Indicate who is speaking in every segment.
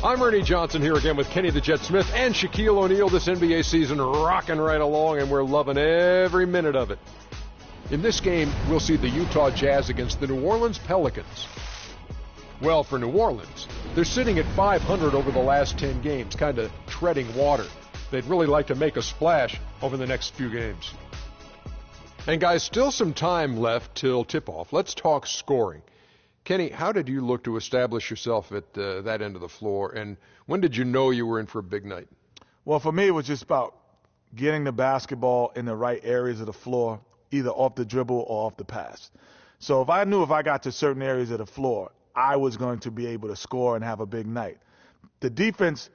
Speaker 1: I'm Ernie Johnson here again with Kenny the Jet Smith and Shaquille O'Neal. This NBA season rocking right along, and we're loving every minute of it. In this game, we'll see the Utah Jazz against the New Orleans Pelicans. Well, for New Orleans, they're sitting at 500 over the last 10 games, kind of treading water. They'd really like to make a splash over the next few games. And guys, still some time left till tip-off. Let's talk scoring. Kenny, how did you look to establish yourself at that end of the floor, and when did you know you were in for a big night?
Speaker 2: Well, for me, it was just about getting the basketball in the right areas of the floor, either off the dribble or off the pass. So if I knew if I got to certain areas of the floor, I was going to be able to score and have a big night. The defense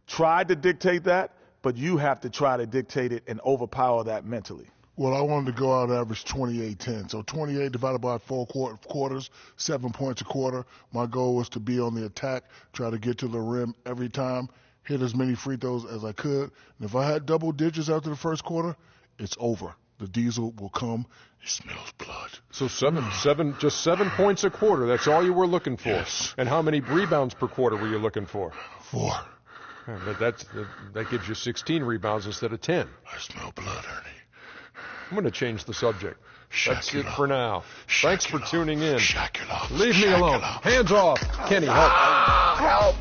Speaker 2: tried to dictate that, but you have to try to dictate it and overpower that mentally.
Speaker 3: Well, I wanted to go out and average 28-10. So 28 divided by 4 quarters, 7 points a quarter. My goal was to be on the attack, try to get to the rim every time, hit as many free throws as I could. And if I had double digits after the first quarter, it's over. The diesel will come. It smells blood.
Speaker 1: So just 7 points a quarter. That's all you were looking for.
Speaker 3: Yes.
Speaker 1: And how many rebounds per quarter were you looking for?
Speaker 3: 4.
Speaker 1: That gives you 16 rebounds instead of 10.
Speaker 3: I smell blood, Ernie.
Speaker 1: I'm going to change the subject. That's it
Speaker 3: Shaquille.
Speaker 1: for now. Thanks for tuning in.
Speaker 3: Shaquille.
Speaker 1: Leave me alone. Hands off. Kenny, help.
Speaker 3: Help.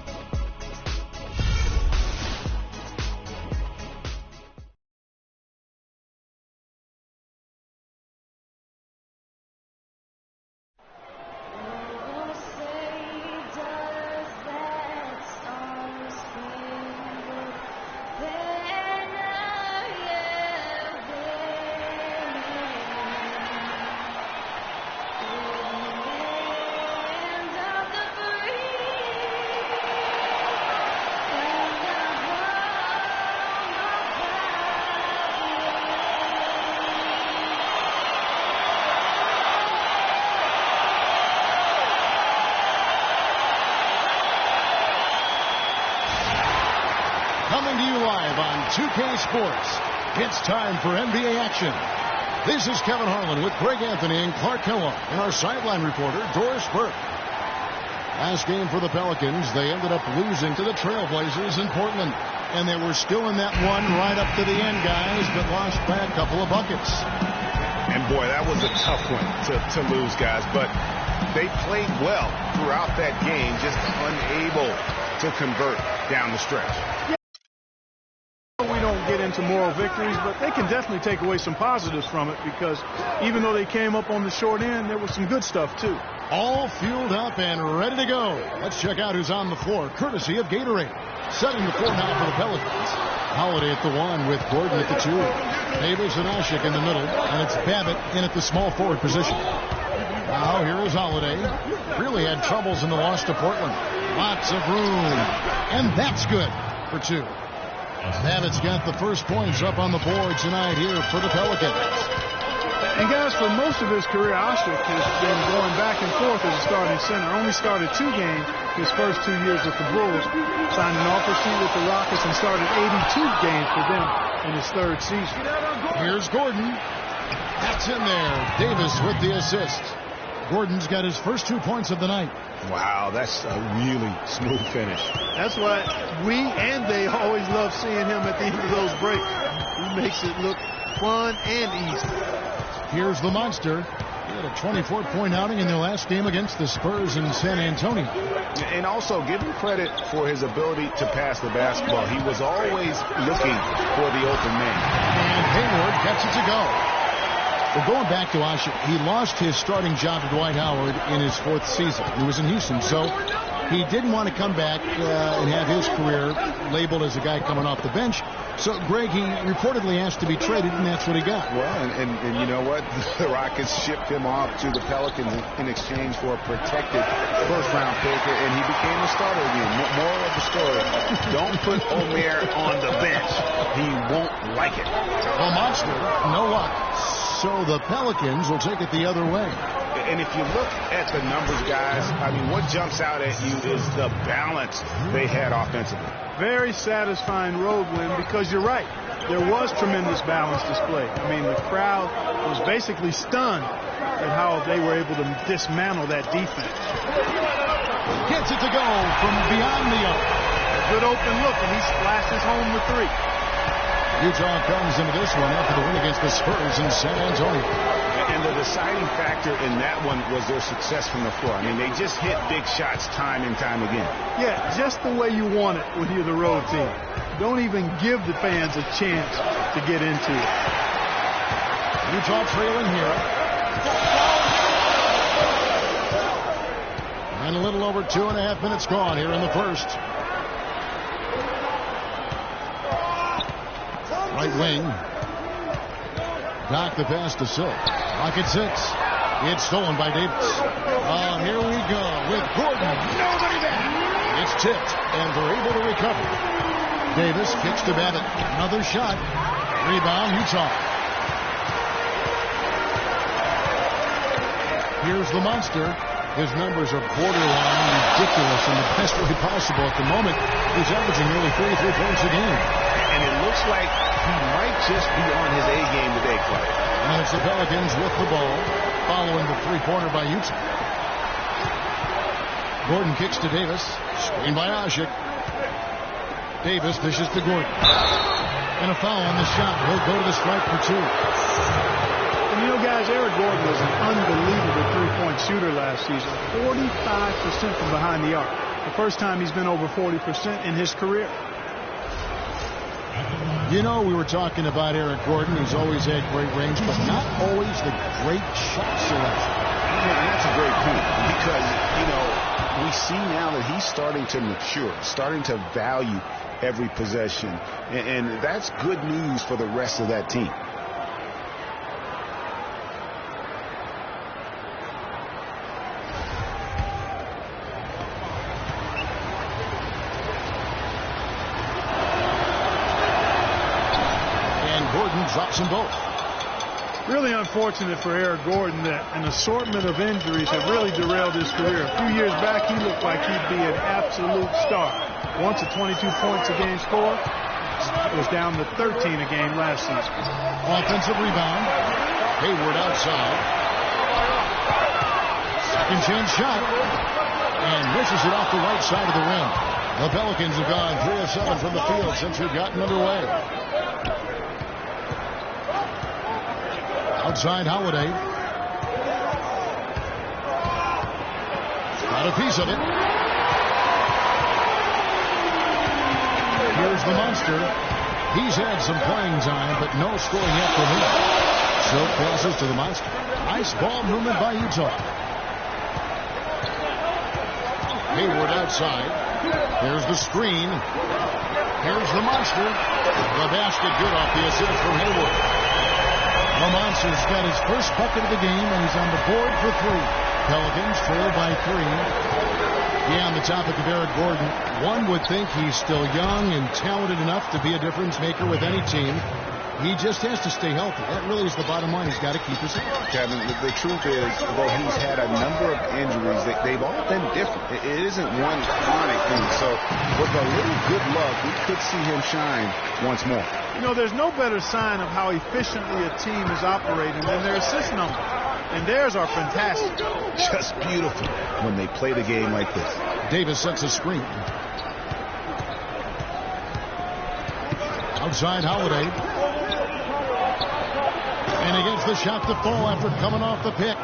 Speaker 4: Coming to you live on 2K Sports, it's time for NBA action. This is Kevin Harlan with Greg Anthony and Clark Kellogg and our sideline reporter, Doris Burke. Last game for the Pelicans, they ended up losing to the Trailblazers in Portland. And they were still in that one right up to the end, guys, but lost by a couple of buckets.
Speaker 5: And boy, that was a tough one to lose, guys. But they played well throughout that game, just unable to convert down the stretch.
Speaker 6: We don't get into moral victories, but they can definitely take away some positives from it because even though they came up on the short end, there was some good stuff, too.
Speaker 4: All fueled up and ready to go. Let's check out who's on the floor, courtesy of Gatorade. Setting the floor now for the Pelicans. Holiday at the 1 with Gordon at the 2. Davis and Ashik in the middle, and it's Babbitt in at the small forward position. Now here is Holiday. Really had troubles in the loss to Portland. Lots of room, and that's good for 2. Babbitt's got the first points up on the board tonight here for the Pelicans.
Speaker 6: And guys, for most of his career, Ashik has been going back and forth as a starting center. Only started 2 games his first 2 years with the Bulls. Signed an offer sheet with the Rockets and started 82 games for them in his 3rd season.
Speaker 4: Here's Gordon. That's in there. Davis with the assist. Gordon's got his first 2 points of the night.
Speaker 5: Wow, that's a really smooth finish.
Speaker 6: That's why we and they always love seeing him at the end of those breaks. He makes it look fun and easy.
Speaker 4: Here's the monster. He had a 24-point outing in their last game against the Spurs in San Antonio.
Speaker 5: And also give him credit for his ability to pass the basketball. He was always looking for the open man.
Speaker 4: And Hayward gets it to go. Well, going back to Ashik, he lost his starting job to Dwight Howard in his 4th season. He was in Houston, so he didn't want to come back and have his career labeled as a guy coming off the bench. So, Greg, he reportedly asked to be traded, and that's what he got.
Speaker 5: Well, and you know what? The Rockets shipped him off to the Pelicans in exchange for a protected first-round pick, and he became a starter again. Moral of the story, don't put Omer on the bench. He won't like it.
Speaker 4: Well, monster, no luck. So the Pelicans will take it the other way.
Speaker 5: And if you look at the numbers, guys, I mean, what jumps out at you is the balance they had offensively.
Speaker 6: Very satisfying road win because you're right. There was tremendous balance display. I mean, the crowd was basically stunned at how they were able to dismantle that defense.
Speaker 4: Gets it to go from beyond the arc.
Speaker 6: good open look, and he splashes home the three.
Speaker 4: Utah comes into this one after the win against the Spurs in San Antonio.
Speaker 5: And the deciding factor in that one was their success from the floor. I mean, they just hit big shots time and time again.
Speaker 6: Yeah, just the way you want it when you're the road team. Don't even give the fans a chance to get into it.
Speaker 4: Utah trailing here. And a little over 2.5 minutes gone here in the first. Right wing. Back the pass to Silk. Clock at 6. It's stolen by Davis. Here we go with Gordon. Nobody back. It's tipped, and they're able to recover. Davis kicks to Babbitt. Another shot. Rebound, Utah. Here's the monster. His numbers are borderline ridiculous in the best way possible at the moment. He's averaging nearly 33 points a game.
Speaker 5: And it looks like he might just be on his A game today, Clark.
Speaker 4: And it's the Pelicans with the ball, following the three-pointer by Utah. Gordon kicks to Davis. Screen by Ashik. Davis dishes to Gordon. And a foul on the shot. He'll go to the stripe for 2.
Speaker 6: And you know, guys, Eric Gordon was an unbelievable three-point shooter last season. 45% from behind the arc. The first time he's been over 40% in his career.
Speaker 4: You know, we were talking about Eric Gordon. He's always had great range, but not always the great shot selection.
Speaker 5: And that's a great point because, you know, we see now that he's starting to mature, starting to value every possession. And that's good news for the rest of that team.
Speaker 4: Drops them both.
Speaker 6: Really unfortunate for Eric Gordon that an assortment of injuries have really derailed his career. A few years back, he looked like he'd be an absolute star. Once a 22 points a game score, it was down to 13 a game last season.
Speaker 4: Offensive rebound. Hayward outside. Second chance shot. And misses it off the right side of the rim. The Pelicans have gone 3 of 7 from the field since we've gotten underway. Outside Holiday. Got a piece of it. Here's the monster. He's had some playing time, but no scoring yet from him. Silk passes to the monster. Nice ball movement by Utah. Hayward outside. There's the screen. Here's the monster. The basket good off the assist from Hayward. The Monster's got his first bucket of the game, and he's on the board for 3. Pelicans trail by 3. Yeah, on the topic of Eric Gordon, one would think he's still young and talented enough to be a difference maker with any team. He just has to stay healthy. That really is the bottom line. He's got to keep his health.
Speaker 5: Kevin, the truth is, though he's had a number of injuries, they've all been different. It isn't one chronic thing. So with a little good luck, we could see him shine once more.
Speaker 6: You know, there's no better sign of how efficiently a team is operating than their assist number. And theirs are fantastic.
Speaker 5: Just beautiful when they play the game like this.
Speaker 4: Davis sets a screen. Outside Holiday. And he gets the shot to fall after coming off the pick.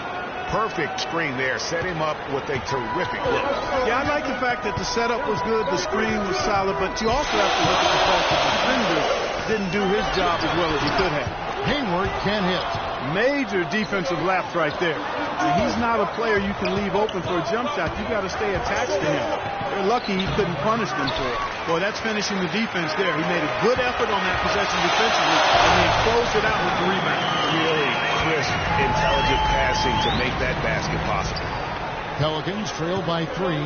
Speaker 5: Perfect screen there. Set him up with a terrific look.
Speaker 6: Yeah, I like the fact that the setup was good, the screen was solid, but you also have to look at the fact that the defender didn't do his job as well as he could have.
Speaker 4: Hayward can hit.
Speaker 6: Major defensive lapse right there. And he's not a player you can leave open for a jump shot. You got to stay attached to him. They're lucky he couldn't punish them for it. Boy, that's finishing the defense there. He made a good effort on that possession defensively, and then closed it out with the rebound.
Speaker 5: Really crisp, intelligent passing to make that basket possible.
Speaker 4: Pelicans trail by 3.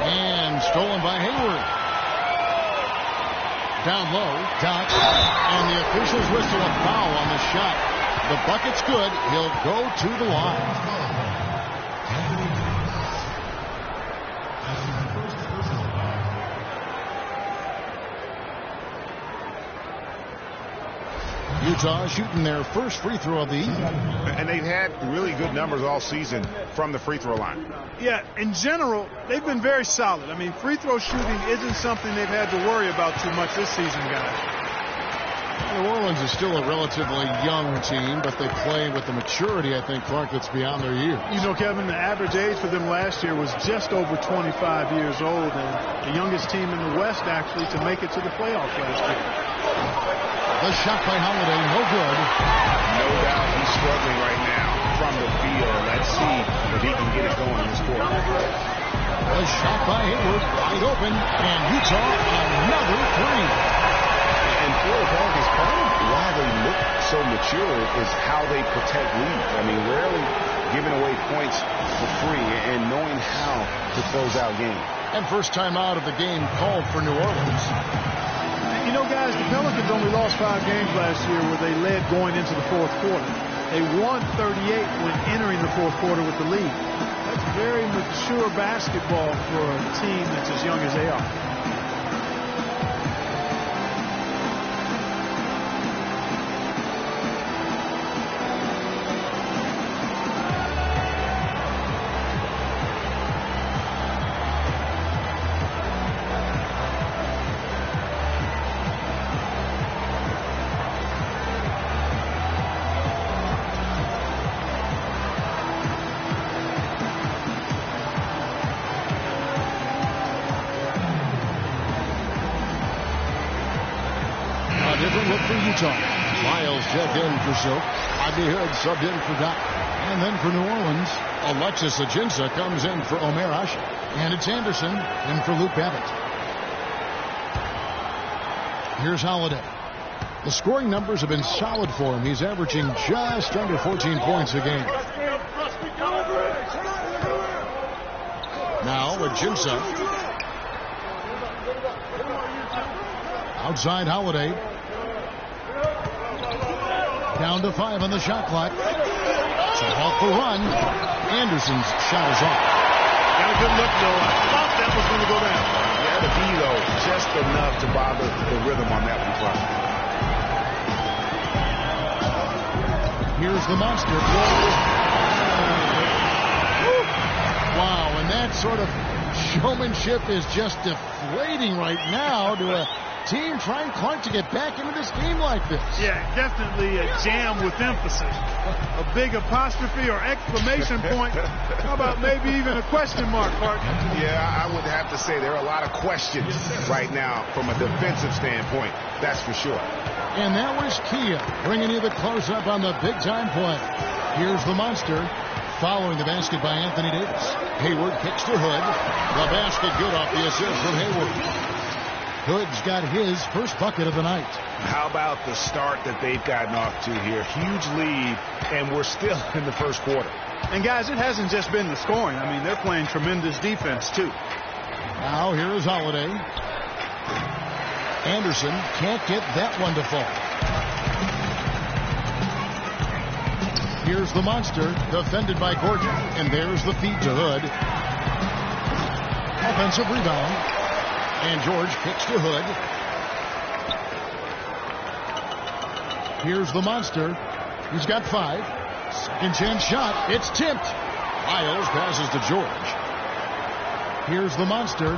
Speaker 4: And stolen by Hayward. Down low, Doc, and the officials whistle a foul on the shot. The bucket's good. He'll go to the line. Utah shooting their first free throw of the evening.
Speaker 5: And they've had really good numbers all season from the free throw line.
Speaker 6: Yeah, in general, they've been very solid. I mean, free throw shooting isn't something they've had to worry about too much this season, guys.
Speaker 4: New Orleans is still a relatively young team, but they play with the maturity, I think, Clark, that's beyond their years.
Speaker 6: You know, Kevin, the average age for them last year was just over 25 years old, and the youngest team in the West, actually, to make it to the playoffs last year.
Speaker 4: The shot by Holiday, no good.
Speaker 5: No doubt he's struggling right now from the field. Let's see if he can get it going in this quarter.
Speaker 4: The shot by Hayward, wide open, and Utah another three.
Speaker 5: And for the Pelicans, part of why they look so mature is how they protect leads. I mean, rarely giving away points for free and knowing how to close out games.
Speaker 4: And first time out of the game called for New Orleans.
Speaker 6: You know, guys, the Pelicans only lost 5 games last year where they led going into the fourth quarter. They won 38 when entering the fourth quarter with the lead. That's very mature basketball for a team that's as young as they are.
Speaker 4: Different look for Utah. Miles checked in for Silk. Rodney Hood subbed in for Doc. And then for New Orleans, Alexis Ajinça comes in for Omer Asha. And it's Anderson in for Luke Babbitt. Here's Holiday. The scoring numbers have been solid for him. He's averaging just under 14 points a game. Now Ajinça. Outside Holiday. Down to 5 on the shot clock. So off the run. Anderson's shot is off.
Speaker 6: Got a good look, though. I thought that was going to go down.
Speaker 5: Yeah, the B, though, just enough to bother the rhythm on that one, Clark.
Speaker 4: Here's the monster. Wow, and that sort of showmanship is just deflating right now to a team trying, Clark, to get back into this game like this.
Speaker 6: Yeah, definitely a jam with emphasis. A big apostrophe or exclamation point. How about maybe even a question mark, Clark?
Speaker 5: Yeah, I would have to say there are a lot of questions right now from a defensive standpoint. That's for sure.
Speaker 4: And that was Kia bringing you the close-up on the big-time play. Here's the monster. Following the basket by Anthony Davis. Hayward kicks to Hood. The basket good off the assist from Hayward. Hood's got his first bucket of the night.
Speaker 5: How about the start that they've gotten off to here? Huge lead, and we're still in the first quarter.
Speaker 6: And, guys, it hasn't just been the scoring. I mean, they're playing tremendous defense, too.
Speaker 4: Now here is Holiday. Anderson can't get that one to fall. Here's the monster, defended by Gordon. And there's the feed to Hood. Offensive rebound. And George kicks to Hood. Here's the monster. He's got 5. Second chance shot. It's tipped. Miles passes to George. Here's the monster.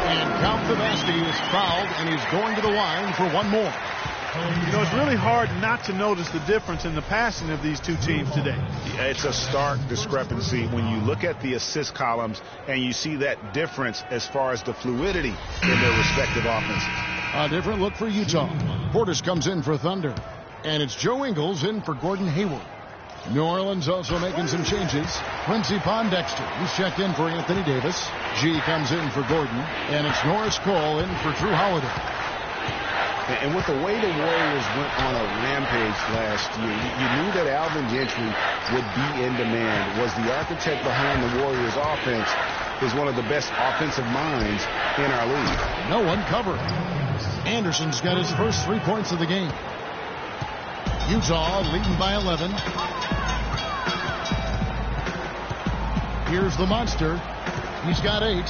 Speaker 4: And count the basket. He was fouled, and he's going to the line for one more.
Speaker 6: You know, it's really hard not to notice the difference in the passing of these two teams today.
Speaker 5: It's a stark discrepancy when you look at the assist columns and you see that difference as far as the fluidity in their respective offenses.
Speaker 4: A different look for Utah. Portis comes in for Thunder. And it's Joe Ingles in for Gordon Hayward. New Orleans also making some changes. Quincy Pondexter, he's checked in for Anthony Davis. G comes in for Gordon. And it's Norris Cole in for Drew Holiday.
Speaker 5: And with the way the Warriors went on a rampage last year, you knew that Alvin Gentry would be in demand. Was the architect behind the Warriors' offense, is one of the best offensive minds in our league.
Speaker 4: No one covered. Anderson's got his first 3 points of the game. Utah leading by 11. Here's the monster. He's got 8.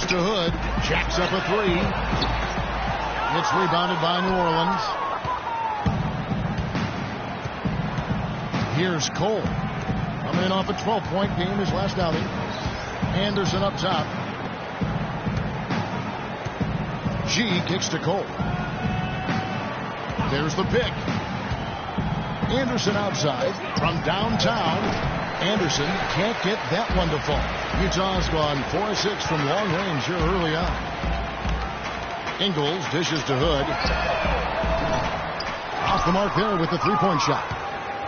Speaker 4: Pass to Hood. Jacks up a three. It's rebounded by New Orleans. Here's Cole. Coming in off a 12-point game his last outing. Anderson up top. G kicks to Cole. There's the pick. Anderson outside from downtown. Anderson can't get that one to fall. Utah's gone 4-6 from long range here early on. Ingles dishes to Hood. Off the mark there with the three-point shot.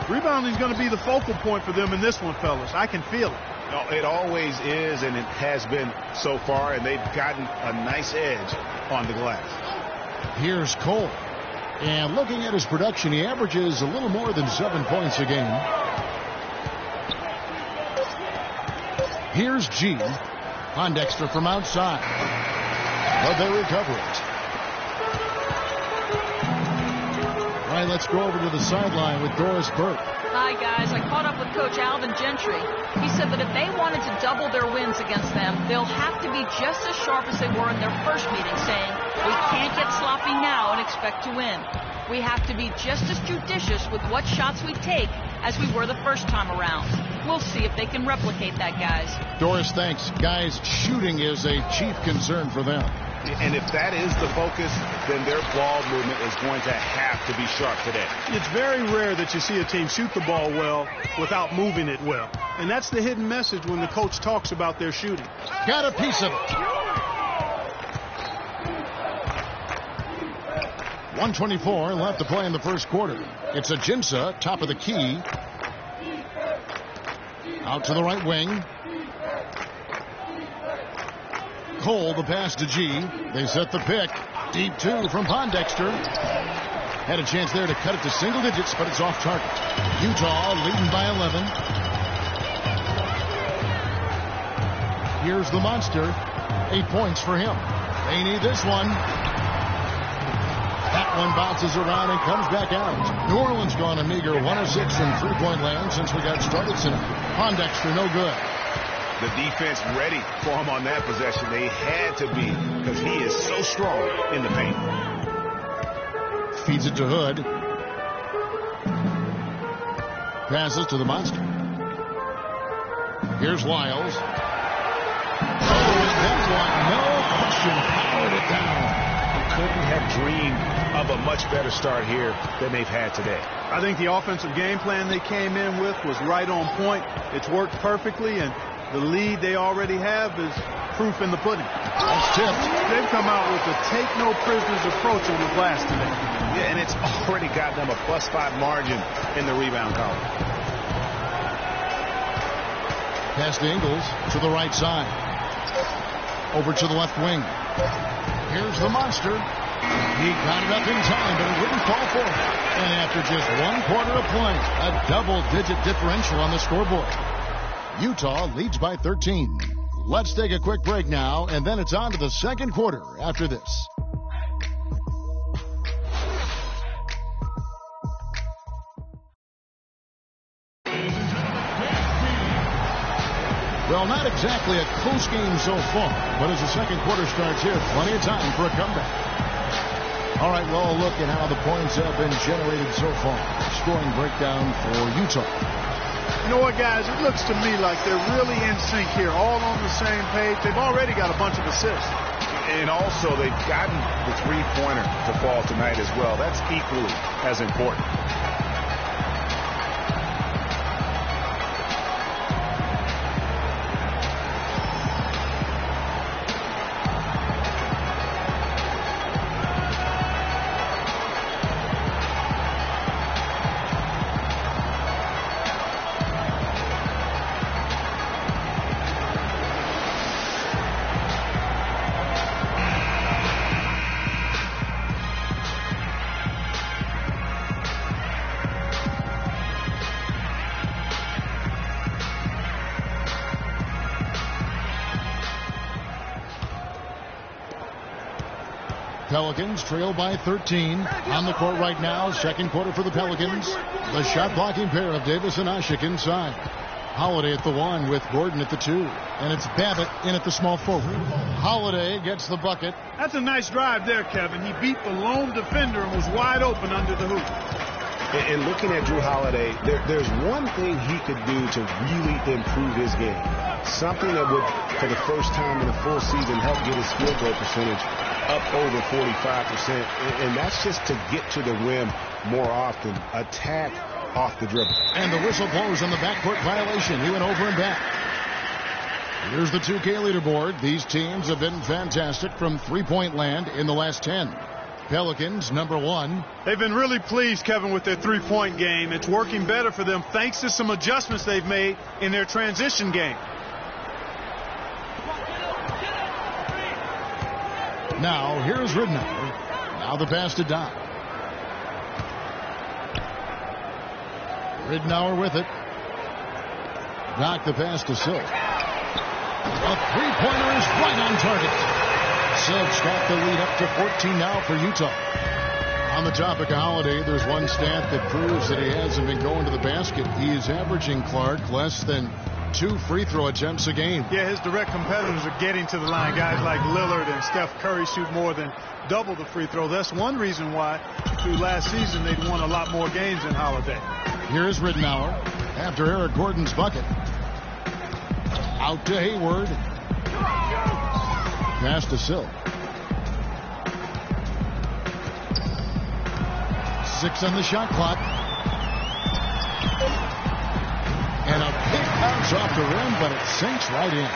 Speaker 6: Rebounding is going to be the focal point for them in this one, fellas. I can feel it.
Speaker 5: No, it always is, and it has been so far, and they've gotten a nice edge on the glass.
Speaker 4: Here's Cole. And looking at his production, he averages a little more than 7 points a game. Here's G. Pondexter from outside. But they recover it. All right, let's go over to the sideline with Doris Burke.
Speaker 7: Hi, guys. I caught up with Coach Alvin Gentry. He said that if they wanted to double their wins against them, they'll have to be just as sharp as they were in their first meeting, saying, we can't get sloppy now and expect to win. We have to be just as judicious with what shots we take as we were the first time around. We'll see if they can replicate that, guys.
Speaker 4: Doris, thanks. Guys, shooting is a chief concern for them.
Speaker 5: And if that is the focus, then their ball movement is going to have to be sharp today.
Speaker 6: It's very rare that you see a team shoot the ball well without moving it well. And that's the hidden message when the coach talks about their shooting.
Speaker 4: Got a piece of it. 1:24 left to play in the first quarter. It's Ajinça, top of the key. Out to the right wing. Cole, the pass to G. They set the pick. Deep two from Pondexter. Had a chance there to cut it to single digits, but it's off target. Utah leading by 11. Here's the monster. 8 points for him. They need this one. That one bounces around and comes back out. New Orleans gone a meager 1 of 6 from three-point land since we got started tonight. Pondexter no good.
Speaker 5: The defense ready for him on that possession. They had to be, because he is so strong in the paint.
Speaker 4: Feeds it to Hood. Passes to the monster. Here's Lyles. Oh, that one, no question, powered it down.
Speaker 5: Couldn't have dreamed of a much better start here than they've had today.
Speaker 6: I think the offensive game plan they came in with was right on point. It's worked perfectly, and the lead they already have is proof in the pudding.
Speaker 4: That's tipped.
Speaker 6: They've come out with a take-no-prisoners approach in the glass today.
Speaker 5: Yeah, and it's already got them a +5 margin in the rebound column.
Speaker 4: Pass to Ingles to the right side. Over to the left wing. Here's the monster. He got it up in time, but it wouldn't fall for him. And after just 1 quarter of play, a double-digit differential on the scoreboard. Utah leads by 13. Let's take a quick break now, and then it's on to the second quarter after this. Well, not exactly a close game so far, but as the second quarter starts here, plenty of time for a comeback. All right, well, a look at how the points have been generated so far. Scoring breakdown for Utah.
Speaker 6: You know what, guys? It looks to me like they're really in sync here, all on the same page. They've already got a bunch of assists.
Speaker 5: And also, they've gotten the three-pointer to fall tonight as well. That's equally as important.
Speaker 4: Pelicans trail by 13. On the court right now, second quarter for the Pelicans. The shot blocking pair of Davis and Ashik inside. Holiday at the 1 with Gordon at the 2. And it's Babbitt in at the small forward. Holiday gets the bucket.
Speaker 6: That's a nice drive there, Kevin. He beat the lone defender and was wide open under the hoop.
Speaker 5: And looking at Drew Holiday, there's one thing he could do to really improve his game. Something that would, for the first time in a full season, help get his field goal percentage up over 45%. And that's just to get to the rim more often. Attack off the dribble.
Speaker 4: And the whistle blows on the backcourt violation. He went over and back. Here's the 2K leaderboard. These teams have been fantastic from three-point land in the last 10. Pelicans, number 1.
Speaker 6: They've been really pleased, Kevin, with their three-point game. It's working better for them thanks to some adjustments they've made in their transition game.
Speaker 4: Now, here's Ridnour. Now the pass to Doc. Ridnour with it. Doc the pass to Silk. A three-pointer is right on target. Silk's got the lead up to 14 now for Utah. On the topic of Holiday, there's one stat that proves that he hasn't been going to the basket. He is averaging, Clark, less than 2 free throw attempts a game.
Speaker 6: Yeah, his direct competitors are getting to the line. Guys like Lillard and Steph Curry shoot more than double the free throw. That's one reason why through last season they'd won a lot more games than Holiday.
Speaker 4: Here's Ridnour after Eric Gordon's bucket. Out to Hayward. Pass to Silk. 6 on the shot clock. And a big bounce off the rim, but it sinks right in.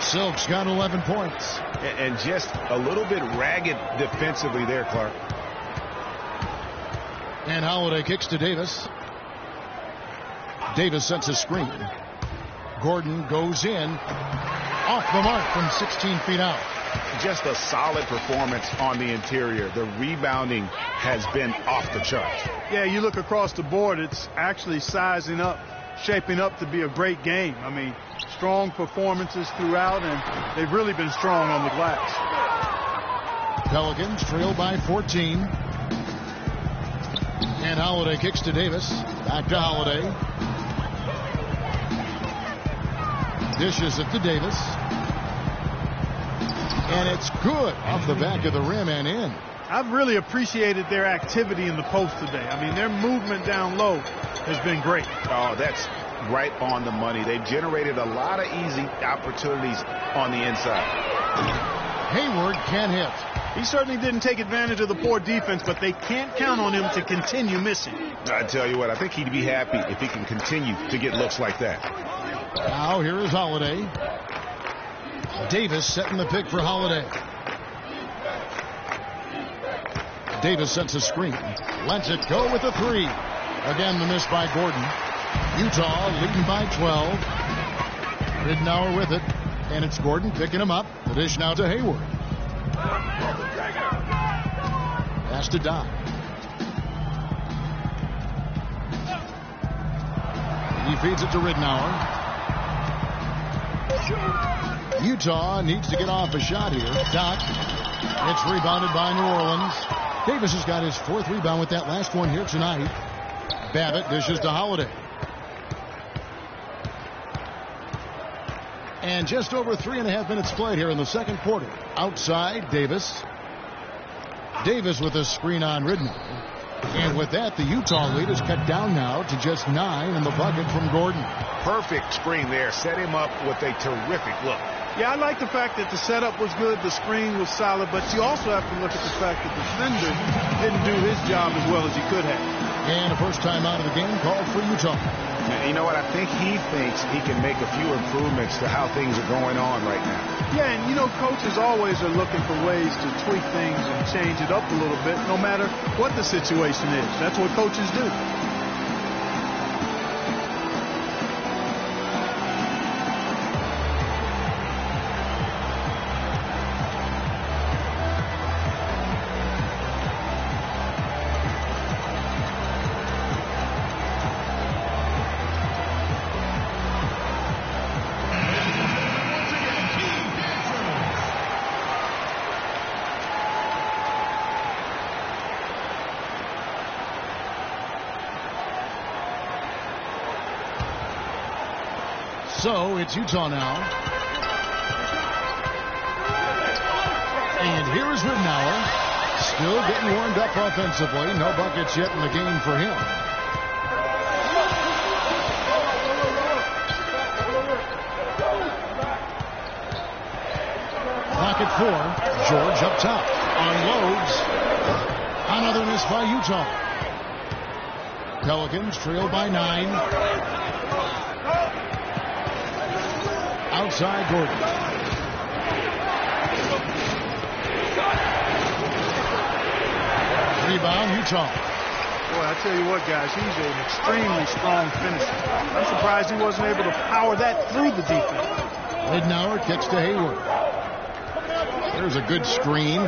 Speaker 4: Silk's got 11 points.
Speaker 5: And just a little bit ragged defensively there, Clark.
Speaker 4: And Holiday kicks to Davis. Davis sets a screen. Gordon goes in. Off the mark from 16 feet out.
Speaker 5: Just a solid performance on the interior. The rebounding has been off the charts.
Speaker 6: Yeah, you look across the board, it's actually sizing up, shaping up to be a great game. I mean, strong performances throughout, and they've really been strong on the glass.
Speaker 4: Pelicans trail by 14. And Holiday kicks to Davis. Back to Holiday. Dishes it to Davis. And it's good off the back of the rim and in.
Speaker 6: I've really appreciated their activity in the post today. I mean, their movement down low has been great.
Speaker 5: Oh, that's right on the money. They've generated a lot of easy opportunities on the inside.
Speaker 4: Hayward can't hit.
Speaker 6: He certainly didn't take advantage of the poor defense, but they can't count on him to continue missing.
Speaker 5: I tell you what, I think he'd be happy if he can continue to get looks like that.
Speaker 4: Now here is Holiday. Davis setting the pick for Holiday. Davis sets a screen. Lets it go with a 3. Again, the miss by Gordon. Utah leading by 12. Ridnour with it. And it's Gordon picking him up. The dish now to Hayward. Pass to Doc. He feeds it to Ridnour. Utah needs to get off a shot here. Doc. It's rebounded by New Orleans. Davis has got his 4th rebound with that last one here tonight. Babbitt dishes to Holiday. And just over 3.5 minutes played here in the second quarter. Outside, Davis. Davis with a screen on Ridnour. And with that, the Utah lead is cut down now to just 9 in the bucket from Gordon.
Speaker 5: Perfect screen there. Set him up with a terrific look.
Speaker 6: Yeah, I like the fact that the setup was good, the screen was solid, but you also have to look at the fact that the defender didn't do his job as well as he could have.
Speaker 4: And a first time out of the game called for Utah.
Speaker 5: You know what? I think he thinks he can make a few improvements to how things are going on right now.
Speaker 6: Yeah, and you know, coaches always are looking for ways to tweak things and change it up a little bit, no matter what the situation is. That's what coaches do.
Speaker 4: So it's Utah now. And here is Ridnour. Still getting warmed up offensively. No buckets yet in the game for him. Clock at 4. George up top. Unloads. Another miss by Utah. Pelicans trail by 9. Outside Gordon. Rebound, Utah.
Speaker 6: Boy, I tell you what, guys, he's an extremely strong finisher. I'm surprised he wasn't able to power that through the defense.
Speaker 4: Ridnour kicks to Hayward. There's a good screen.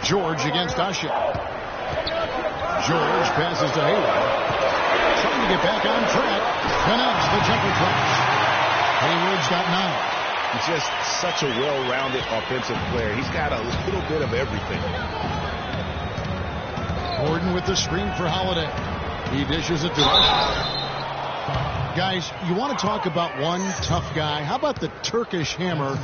Speaker 4: George against Ashik. George passes to Hayward. Trying to get back on track. Connects the jumper clutch. Hayward's got 9.
Speaker 5: He's just such a well-rounded offensive player. He's got a little bit of everything.
Speaker 4: Gordon with the screen for Holiday. He dishes it to Ashik. Guys, you want to talk about one tough guy? How about the Turkish hammer,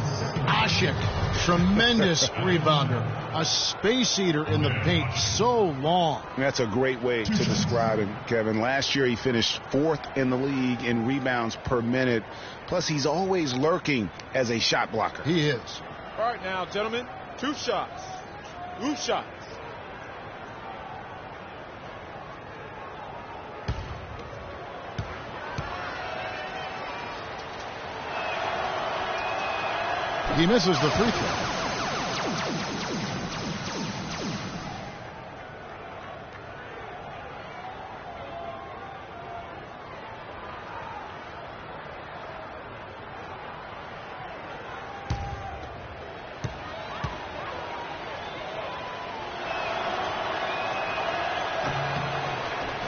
Speaker 4: Ashik? Tremendous rebounder. A space eater in the paint, so long.
Speaker 5: That's a great way to describe him, Kevin. Last year he finished 4th in the league in rebounds per minute. Plus he's always lurking as a shot blocker.
Speaker 4: He is.
Speaker 8: All right now, gentlemen, 2 shots. 2 shots.
Speaker 4: He misses the free throw.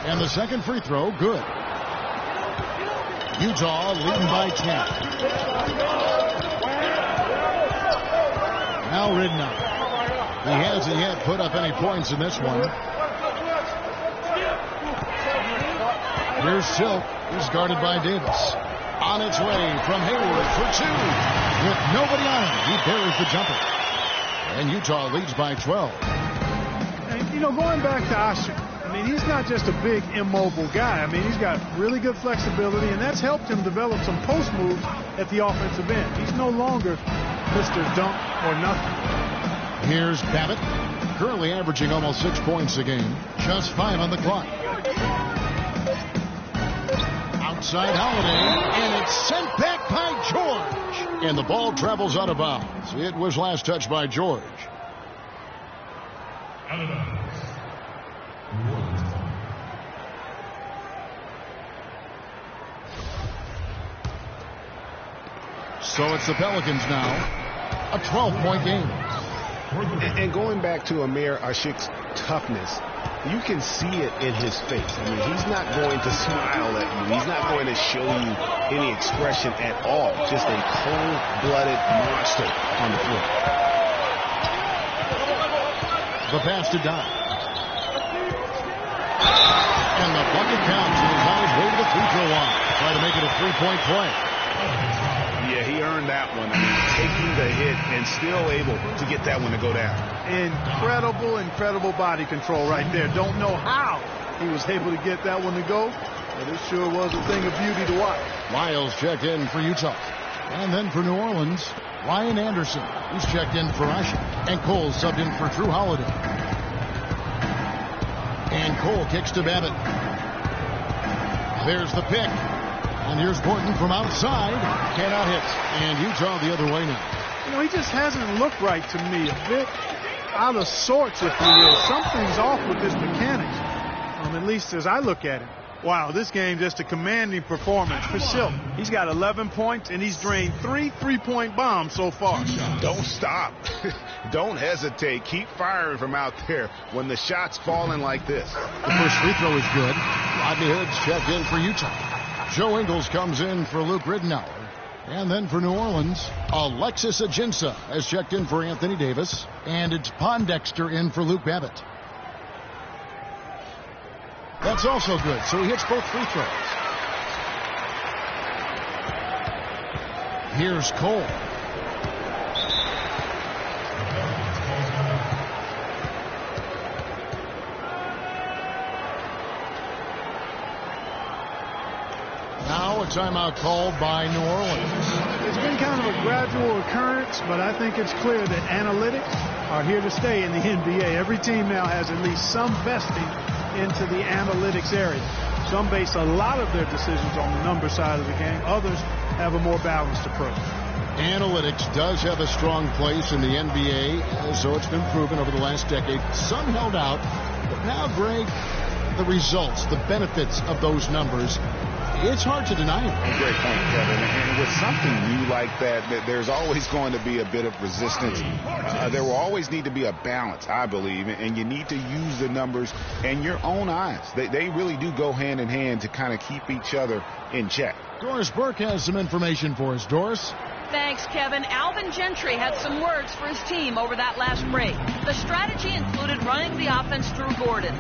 Speaker 4: And the second free throw, good. Utah leading by 10. Now Ridnour. He hasn't yet put up any points in this one. Here's Silk. He's guarded by Davis. On its way from Hayward for 2. With nobody on him, he buries the jumper. And Utah leads by 12.
Speaker 6: And, you know, going back to Ashik, I mean, he's not just a big, immobile guy. I mean, he's got really good flexibility, and that's helped him develop some post moves at the offensive end. He's no longer Mr. Dunk or nothing.
Speaker 4: Here's Babbitt, currently averaging almost 6 points a game. Just 5 on the clock. Outside Holiday, and it's sent back by George. And the ball travels out of bounds. It was last touched by George. So it's the Pelicans now. A 12-point game.
Speaker 5: And going back to Amir Ashik's toughness, you can see it in his face. I mean, he's not going to smile at you. He's not going to show you any expression at all. Just a cold-blooded monster on the floor.
Speaker 4: The pass to Don. And the bucket counts, and he's on his way to the free throw line. Try to make it a 3-point play.
Speaker 5: Yeah, he earned that one. I mean, taking the hit and still able to get that one to go down.
Speaker 6: Incredible body control right there. Don't know how he was able to get that one to go, but it sure was a thing of beauty to watch.
Speaker 4: Miles checked in for Utah. And then for New Orleans, Ryan Anderson. He's checked in for Ashik. And Cole subbed in for Drew Holiday. And Cole kicks to Babbitt. There's the pick. And here's Gordon from outside. Cannot hit. And Utah the other way now.
Speaker 6: You know, he just hasn't looked right to me. A bit out of sorts, if you will. Something's off with his mechanics. At least as I look at it. Wow, this game just a commanding performance for Silk. He's got 11 points, and he's drained 3 3-point bombs so far.
Speaker 5: Don't stop. Don't hesitate. Keep firing from out there when the shot's falling like this.
Speaker 4: The first free throw is good. Rodney Hood's checked in for Utah. Joe Ingles comes in for Luke Ridnour. And then for New Orleans, Alexis Ajinça has checked in for Anthony Davis. And it's Pondexter in for Luke Babbitt. The That's also good, so he hits both free throws. Here's Cole. Now a timeout called by New Orleans.
Speaker 6: It's been kind of a gradual occurrence, but I think it's clear that analytics are here to stay in the NBA. Every team now has at least some vesting into the analytics area. Some base a lot of their decisions on the number side of the game. Others have a more balanced approach.
Speaker 4: Analytics does have a strong place in the NBA, so it's been proven over the last decade. Some held out, but now, Greg, the results, the benefits of those numbers, it's hard to deny it.
Speaker 5: Great point, Kevin. And with something new like that, there's always going to be a bit of resistance. There will always need to be a balance, I believe, and you need to use the numbers and your own eyes. They really do go hand in hand to kind of keep each other in check.
Speaker 4: Doris Burke has some information for us. Doris?
Speaker 7: Thanks, Kevin. Alvin Gentry had some words for his team over that last break. The strategy included running the offense through Gordon.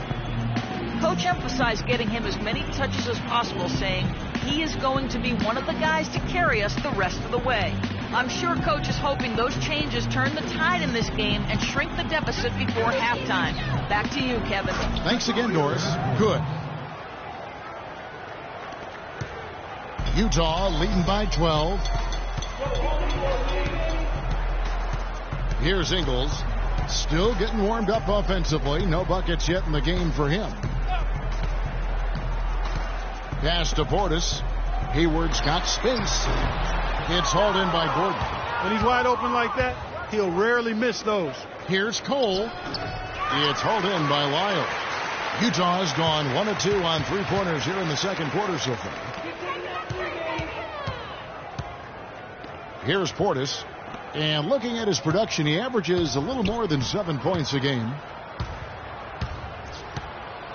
Speaker 7: Coach emphasized getting him as many touches as possible, saying he is going to be one of the guys to carry us the rest of the way. I'm sure Coach is hoping those changes turn the tide in this game and shrink the deficit before halftime. Back to you, Kevin.
Speaker 4: Thanks again, Doris. Good. Utah leading by 12. Here's Ingles. Still getting warmed up offensively. No buckets yet in the game for him. Pass to Portis. Hayward's got space. It's hauled in by Gordon.
Speaker 6: When he's wide open like that, he'll rarely miss those.
Speaker 4: Here's Cole. It's hauled in by Lyle. Utah has gone 1 of 2 on three-pointers here in the second quarter so far. Here's Portis. And looking at his production, he averages a little more than 7 points a game.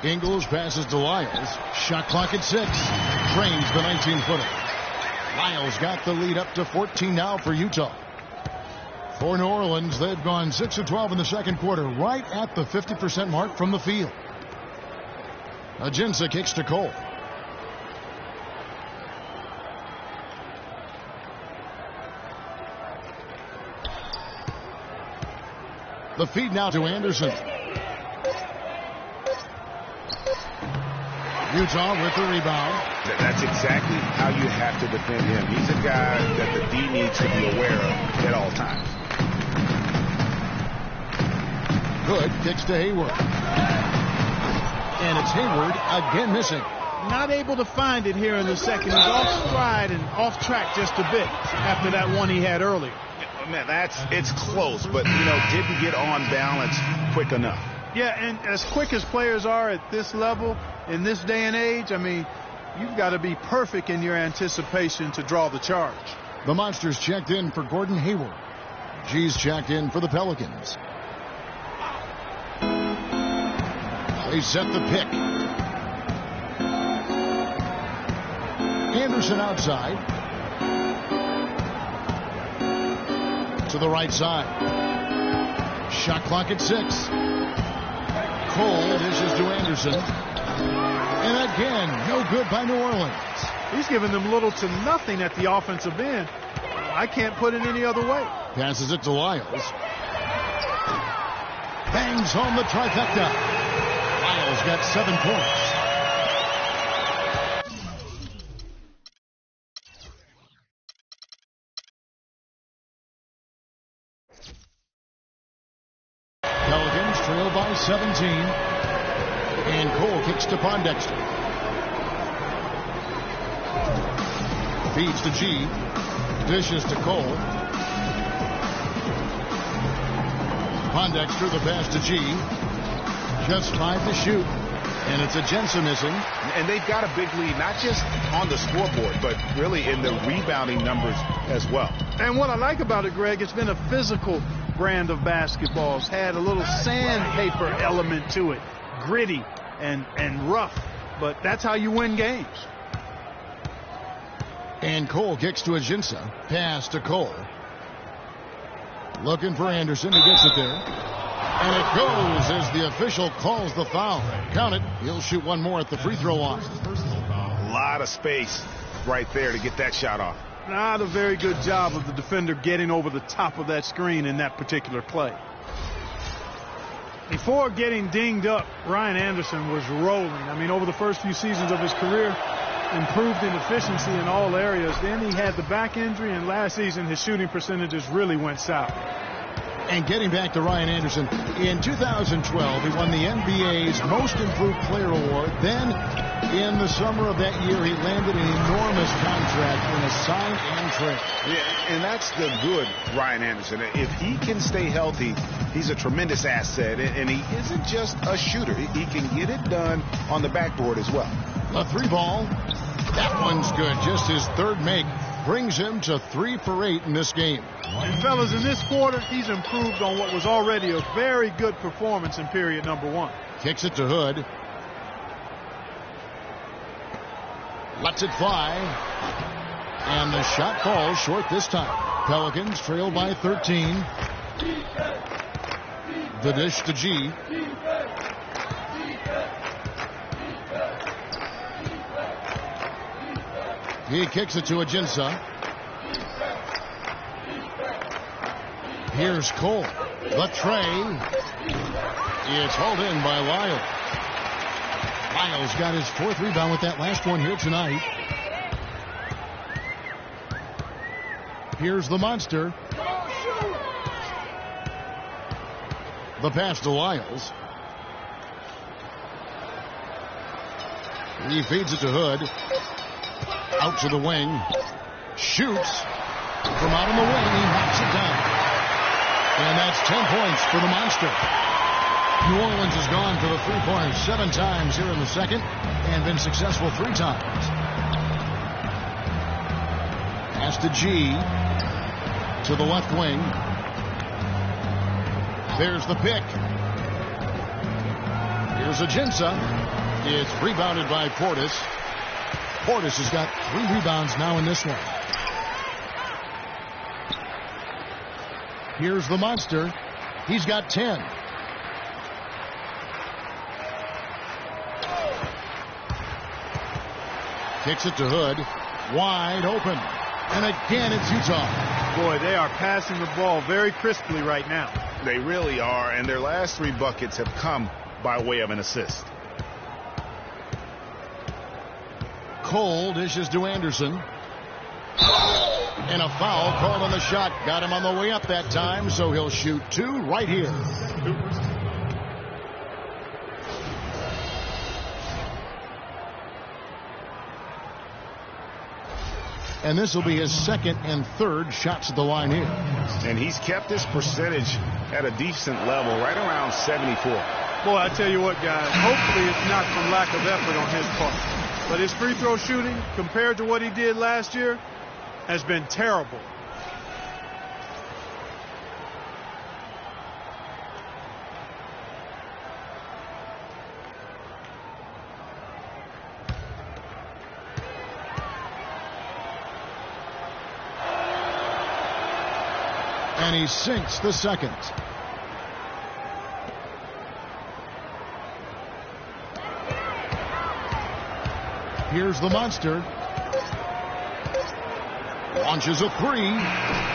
Speaker 4: Ingles passes to Lyles. Shot clock at 6. Trains the 19-footer. Lyles got the lead up to 14 now for Utah. For New Orleans, they've gone 6 of 12 in the second quarter, right at the 50% mark from the field. Ajinça kicks to Cole. The feed now to Anderson. Utah with the rebound.
Speaker 5: That's exactly how you have to defend him. He's a guy that the D needs to be aware of at all times.
Speaker 4: Good. Kicks to Hayward. And it's Hayward again missing.
Speaker 6: Not able to find it here in the second. He's off stride and off track just a bit after that one he had earlier.
Speaker 5: Man, it's close, but, didn't get on balance quick enough.
Speaker 6: Yeah, and as quick as players are at this level, in this day and age, I mean, you've got to be perfect in your anticipation to draw the charge.
Speaker 4: The Monsters checked in for Gordon Hayward. G's checked in for the Pelicans. They set the pick. Anderson outside. To the right side. Shot clock at 6. Cole dishes to Anderson. And again, no good by New Orleans.
Speaker 6: He's giving them little to nothing at the offensive end. I can't put it any other way.
Speaker 4: Passes it to Lyles. Bangs home the trifecta. Lyles got 7 points. Pelicans trail by 17. And Cole kicks to Pondexter. Feeds to G. Dishes to Cole. Pondexter, the pass to G. Just 5 to shoot. And it's Ajinça missing.
Speaker 5: And they've got a big lead, not just on the scoreboard, but really in the rebounding numbers as well.
Speaker 6: And what I like about it, Greg, it's been a physical brand of basketball. It's had a little sandpaper element to it. Gritty and rough. But that's how you win games.
Speaker 4: And Cole kicks to Ajinça. Pass to Cole. Looking for Anderson. He gets it there. And it goes as the official calls the foul. Count it. He'll shoot one more at the free throw line.
Speaker 5: A lot of space right there to get that shot off.
Speaker 6: Not a very good job of the defender getting over the top of that screen in that particular play. Before getting dinged up, Ryan Anderson was rolling. I mean, over the first few seasons of his career, improved in efficiency in all areas. Then he had the back injury, and last season his shooting percentages really went south.
Speaker 4: And getting back to Ryan Anderson, in 2012, he won the NBA's Most Improved Player Award. Then, in the summer of that year, he landed an enormous contract in a sign and trade.
Speaker 5: Yeah, and that's the good Ryan Anderson. If he can stay healthy, he's a tremendous asset, and he isn't just a shooter. He can get it done on the backboard as well.
Speaker 4: A three ball. That one's good. Just his third make brings him to 3 for 8 in this game.
Speaker 6: And fellas, in this quarter, he's improved on what was already a very good performance in period number 1.
Speaker 4: Kicks it to Hood. Lets it fly. And the shot falls short this time. Pelicans trail by 13. The dish to G. He kicks it to Ajinça. Here's Cole. The tray. It's hauled in by Lyle. Lyles got his 4th rebound with that last one here tonight. Here's the monster. The pass to Lyles. He feeds it to Hood. Out to the wing. Shoots. From out on the wing, he knocks it down. And that's 10 points for the monster. New Orleans has gone to the three-pointers 7 times here in the second and been successful 3 times. Pass to G. To the left wing. There's the pick. Here's Ajinça. It's rebounded by Portis. Portis has got 3 rebounds now in this one. Here's the monster. He's got 10. Kicks it to Hood. Wide open. And again, it's Utah.
Speaker 6: Boy, they are passing the ball very crisply right now.
Speaker 5: They really are, and their last 3 buckets have come by way of an assist.
Speaker 4: Cole dishes to Anderson. And a foul called on the shot. Got him on the way up that time, so he'll shoot 2 right here. And this will be his 2nd and 3rd shots at the line here.
Speaker 5: And he's kept his percentage at a decent level, right around 74.
Speaker 6: Boy, I tell you what, guys, hopefully it's not from lack of effort on his part. But his free throw shooting, compared to what he did last year, has been terrible.
Speaker 4: And he sinks the second. Here's the monster. Launches a 3.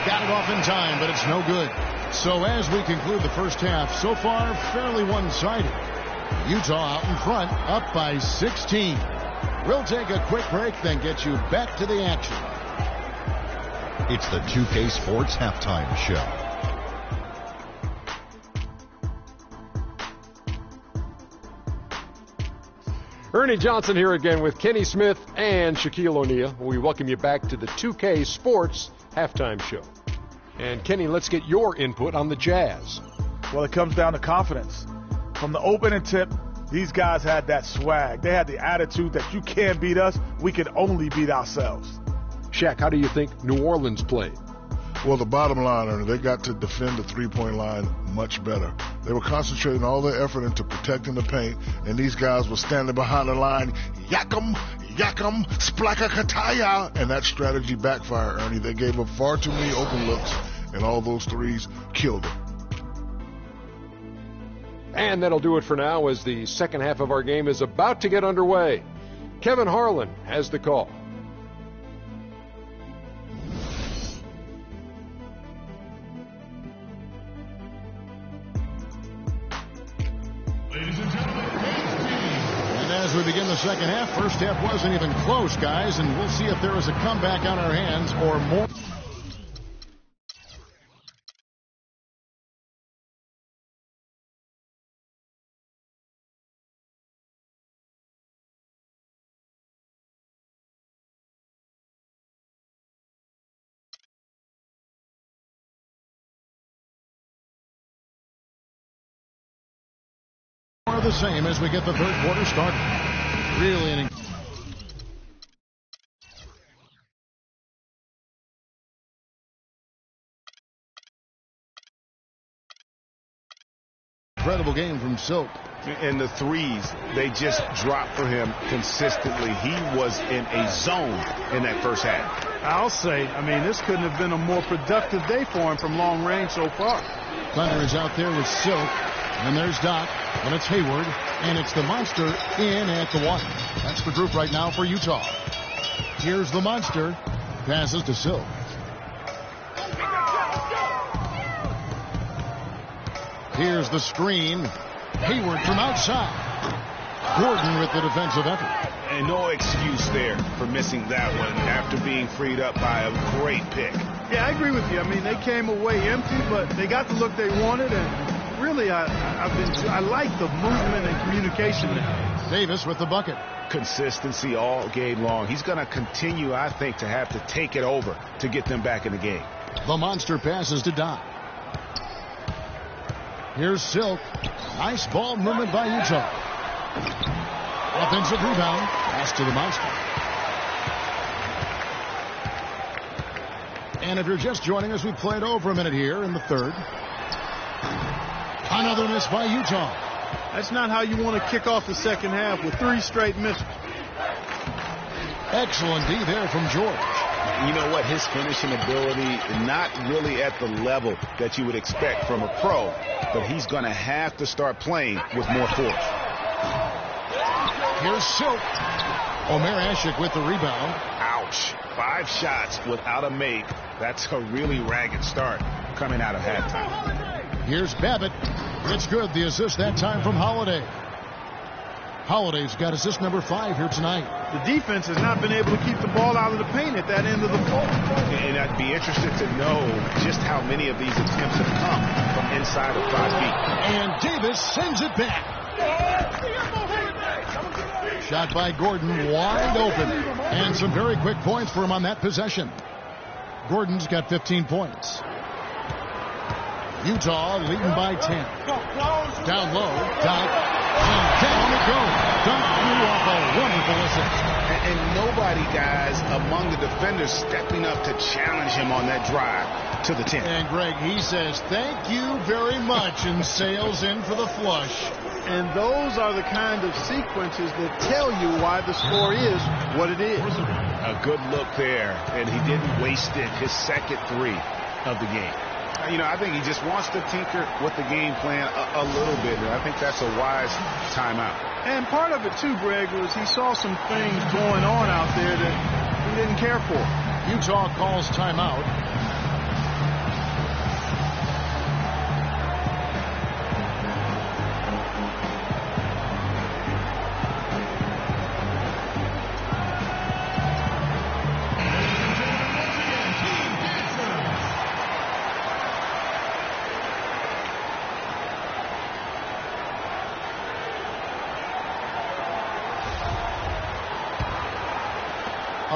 Speaker 4: Got it off in time, but it's no good. So as we conclude the first half, so far fairly one-sided. Utah out in front, up by 16. We'll take a quick break, then get you back to the action.
Speaker 9: It's the 2K Sports Halftime Show.
Speaker 1: Ernie Johnson here again with Kenny Smith and Shaquille O'Neal. We welcome you back to the 2K Sports Halftime Show. And Kenny, let's get your input on the Jazz.
Speaker 2: Well, it comes down to confidence. From the opening tip, these guys had that swag. They had the attitude that you can't beat us, we can only beat ourselves.
Speaker 1: Shaq, how do you think New Orleans played?
Speaker 3: Well, the bottom line, Ernie, they got to defend the three-point line much better. They were concentrating all their effort into protecting the paint, and these guys were standing behind the line, yakum, splaka kataya, and that strategy backfired, Ernie. They gave up far too many open looks, and all those threes killed them.
Speaker 1: And that'll do it for now as the second half of our game is about to get underway. Kevin Harlan has the call.
Speaker 4: And as we begin the second half, first half wasn't even close, guys, and we'll see if there is a comeback on our hands or more. The same as we get the third quarter started. Really an incredible game from Silk.
Speaker 5: And the threes, they just dropped for him consistently. He was in a zone in that first half.
Speaker 6: I'll say, this couldn't have been a more productive day for him from long range so far.
Speaker 4: Thunder is out there with Silk. And there's Doc, and it's Hayward, and it's the Monster in at the one. That's the group right now for Utah. Here's the Monster. Passes to Silk. Here's the screen. Hayward from outside. Gordon with the defensive effort.
Speaker 5: And no excuse there for missing that one after being freed up by a great pick.
Speaker 6: Yeah, I agree with you. They came away empty, but they got the look they wanted, and really, I like the movement and communication there.
Speaker 4: Davis with the bucket.
Speaker 5: Consistency all game long. He's going to continue, I think, to have to take it over to get them back in the game.
Speaker 4: The Monster passes to Doc. Here's Silk. Nice ball movement by Utah. Offensive rebound. Pass to the Monster. And if you're just joining us, we played over a minute here in the third. Another miss by Utah.
Speaker 6: That's not how you want to kick off the second half with 3 straight misses.
Speaker 4: Excellent D there from George.
Speaker 5: You know what? His finishing ability, not really at the level that you would expect from a pro, but he's going to have to start playing with more force.
Speaker 4: Here's Silk. Omer Ashik with the rebound.
Speaker 5: Ouch. 5 shots without a make. That's a really ragged start coming out of halftime.
Speaker 4: Here's Babbitt. It's good. The assist that time from Holiday. Holiday's got assist number 5 here tonight.
Speaker 6: The defense has not been able to keep the ball out of the paint at that end of the floor.
Speaker 5: And I'd be interested to know just how many of these attempts have come from inside of 5 feet.
Speaker 4: And Davis sends it back. Shot by Gordon, wide open. And some very quick points for him on that possession. Gordon's got 15 points. Utah leading by 10. Down low, Doc, and down it goes. Doc threw off a wonderful assist.
Speaker 5: And nobody, guys, among the defenders stepping up to challenge him on that drive to the 10.
Speaker 4: And Greg, he says, thank you very much, and sails in for the flush.
Speaker 6: And those are the kind of sequences that tell you why the score is what it is.
Speaker 5: A good look there, and he didn't waste it. His second 3 of the game. I think he just wants to tinker with the game plan a little bit, and I think that's a wise timeout.
Speaker 6: And part of it, too, Greg, was he saw some things going on out there that he didn't care for.
Speaker 4: Utah calls timeout.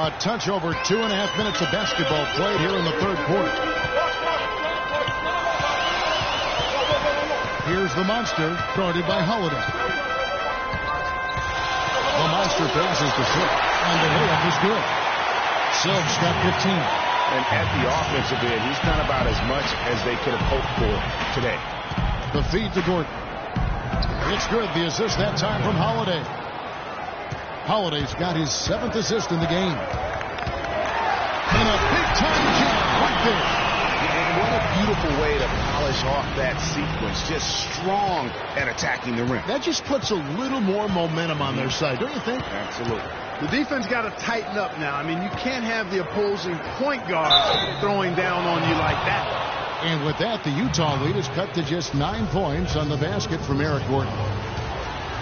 Speaker 4: A touch over 2.5 minutes of basketball played here in the third quarter. Here's the Monster, guarded by Holiday. The Monster passes to Silk, and the layup is good. Silk's got 15.
Speaker 5: And at the offensive end, he's done about as much as they could have hoped for today.
Speaker 4: The feed to Gordon. It's good. The assist that time from Holiday. Holiday's got his 7th assist in the game. And a big-time jam right there.
Speaker 5: And what a beautiful way to polish off that sequence. Just strong at attacking the rim.
Speaker 4: That just puts a little more momentum on their side, don't you think?
Speaker 5: Absolutely.
Speaker 6: The defense got to tighten up now. I mean, you can't have the opposing point guard throwing down on you like that.
Speaker 4: And with that, the Utah lead is cut to just 9 points on the basket from Eric Gordon.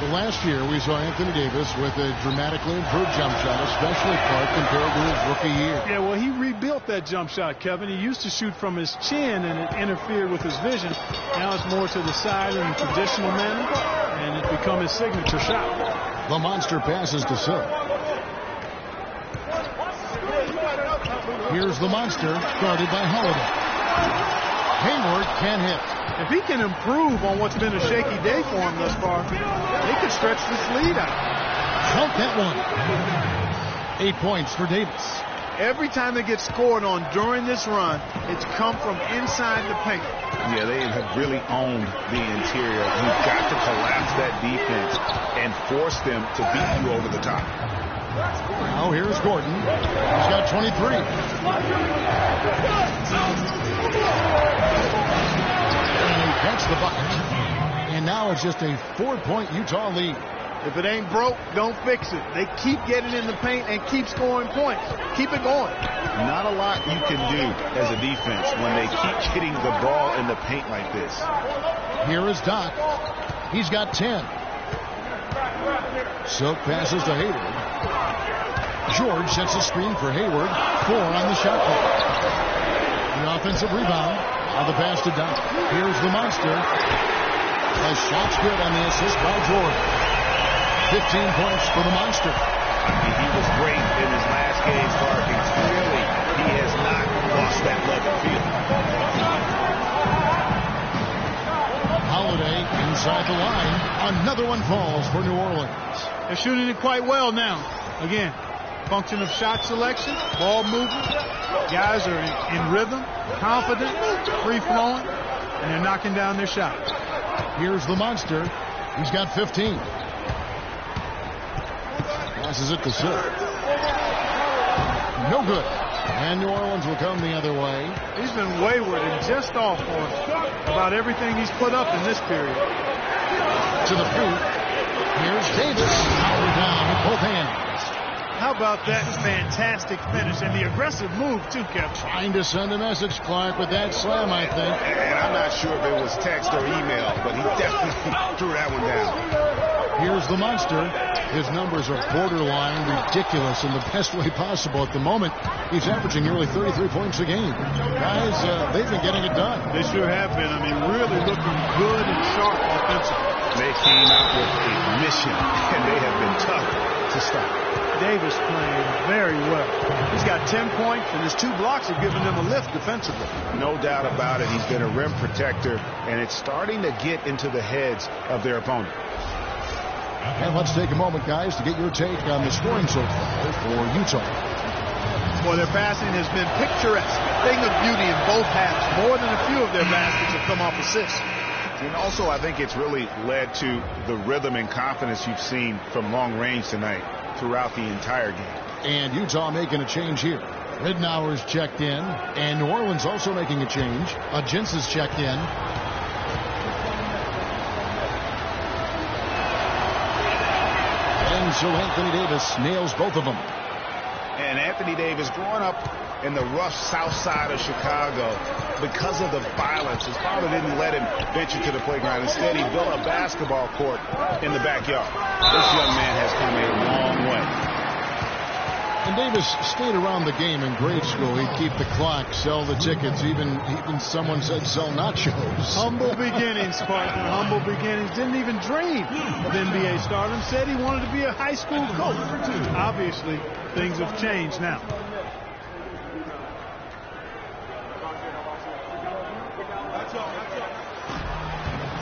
Speaker 4: Well, last year, we saw Anthony Davis with a dramatically improved jump shot, especially Clark compared to his rookie year.
Speaker 6: Yeah, well, he rebuilt that jump shot, Kevin. He used to shoot from his chin, and it interfered with his vision. Now it's more to the side in a traditional manner, and it's become his signature shot.
Speaker 4: The monster passes to Silk. Here's the monster, guarded by Holiday. Hayward can't hit.
Speaker 6: If he can improve on what's been a shaky day for him thus far, they could stretch this lead out.
Speaker 4: Count that one. 8 points for Davis.
Speaker 6: Every time they get scored on during this run, it's come from inside the paint.
Speaker 5: Yeah, they have really owned the interior. You've got to collapse that defense and force them to beat you over the top.
Speaker 4: Now here's Gordon. He's got 23. That's the bucket. And now it's just a 4-point Utah lead.
Speaker 6: If it ain't broke, don't fix it. They keep getting in the paint and keep scoring points. Keep it going.
Speaker 5: Not a lot you can do as a defense when they keep hitting the ball in the paint like this.
Speaker 4: Here is Doc. He's got 10. Silk passes to Hayward. George sets a screen for Hayward. 4 on the shot clock. The offensive rebound. Now the pass to Doc. Here's the monster. The shot's good on the assist by George. 15 points for the monster.
Speaker 5: He was great in his last game, Clark, and clearly he has not lost that love and feel.
Speaker 4: Holiday inside the line. Another one falls for New Orleans.
Speaker 6: They're shooting it quite well now. Again, function of shot selection, ball movement. Guys are in rhythm, confident, free-flowing, and they're knocking down their shots.
Speaker 4: Here's the monster. He's got 15. Passes it to Silk. No good. And New Orleans will come the other way.
Speaker 6: He's been wayward and just off on about everything he's put up in this period.
Speaker 4: To the boot. Here's Davis. Power down with both hands.
Speaker 6: How about that fantastic finish and the aggressive move, too, Kevin?
Speaker 4: Trying to send a message, Clark, with that slam, I think.
Speaker 5: And I'm not sure if it was text or email, but he definitely threw that one down.
Speaker 4: Here's the monster. His numbers are borderline ridiculous in the best way possible at the moment. He's averaging nearly 33 points a game. Guys, they've been getting it done.
Speaker 6: They sure have been. I mean, really looking good and sharp offensively.
Speaker 5: They came out with a mission, and they have been tough to stop.
Speaker 6: Davis playing very well. He's got 10 points, and his 2 blocks have given them a lift defensively.
Speaker 5: No doubt about it. He's been a rim protector, and it's starting to get into the heads of their opponent.
Speaker 4: And let's take a moment, guys, to get your take on the scoring so far for Utah.
Speaker 6: Well, their passing has been picturesque. A thing of beauty in both halves. More than a few of their baskets have come off assists.
Speaker 5: And also, I think it's really led to the rhythm and confidence you've seen from long range tonight throughout the entire game.
Speaker 4: And Utah making a change here. Ridnour's checked in, and New Orleans also making a change. Jins is checked in. And so Anthony Davis nails both of them.
Speaker 5: And Anthony Davis, growing up in the rough south side of Chicago, because of the violence, his father didn't let him venture to the playground. Instead, he built a basketball court in the backyard. This young man has come a long way.
Speaker 4: And Davis stayed around the game in grade school. He'd keep the clock, sell the tickets, even someone said sell nachos.
Speaker 6: Humble beginnings, Spartan. Humble beginnings. Didn't even dream of NBA stardom. Said he wanted to be a high school coach. Obviously, things have changed now.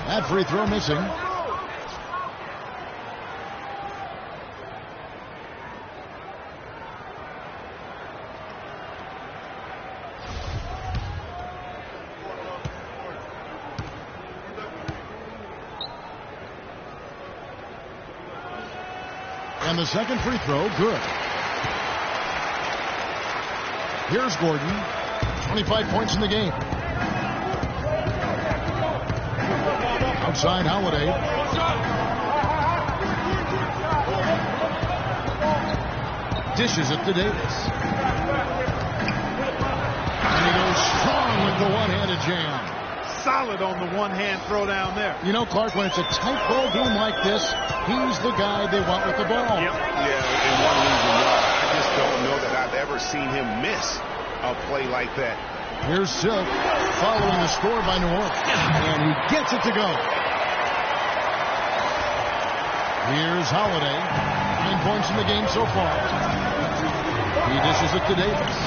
Speaker 4: That free throw missing. And the second free throw, good. Here's Gordon. 25 points in the game. Outside Holiday. Dishes it to Davis. And he goes strong with the one-handed jam.
Speaker 6: Solid on the one-hand throw down there.
Speaker 4: You know, Clark, when it's a tight ball game like this, he's the guy they want with the ball.
Speaker 5: Yep. Yeah, and one reason why I just don't know that I've ever seen him miss a play like that.
Speaker 4: Here's Silk following the score by New Orleans. And he gets it to go. Here's Holiday. 9 points in the game so far. He dishes it to Davis.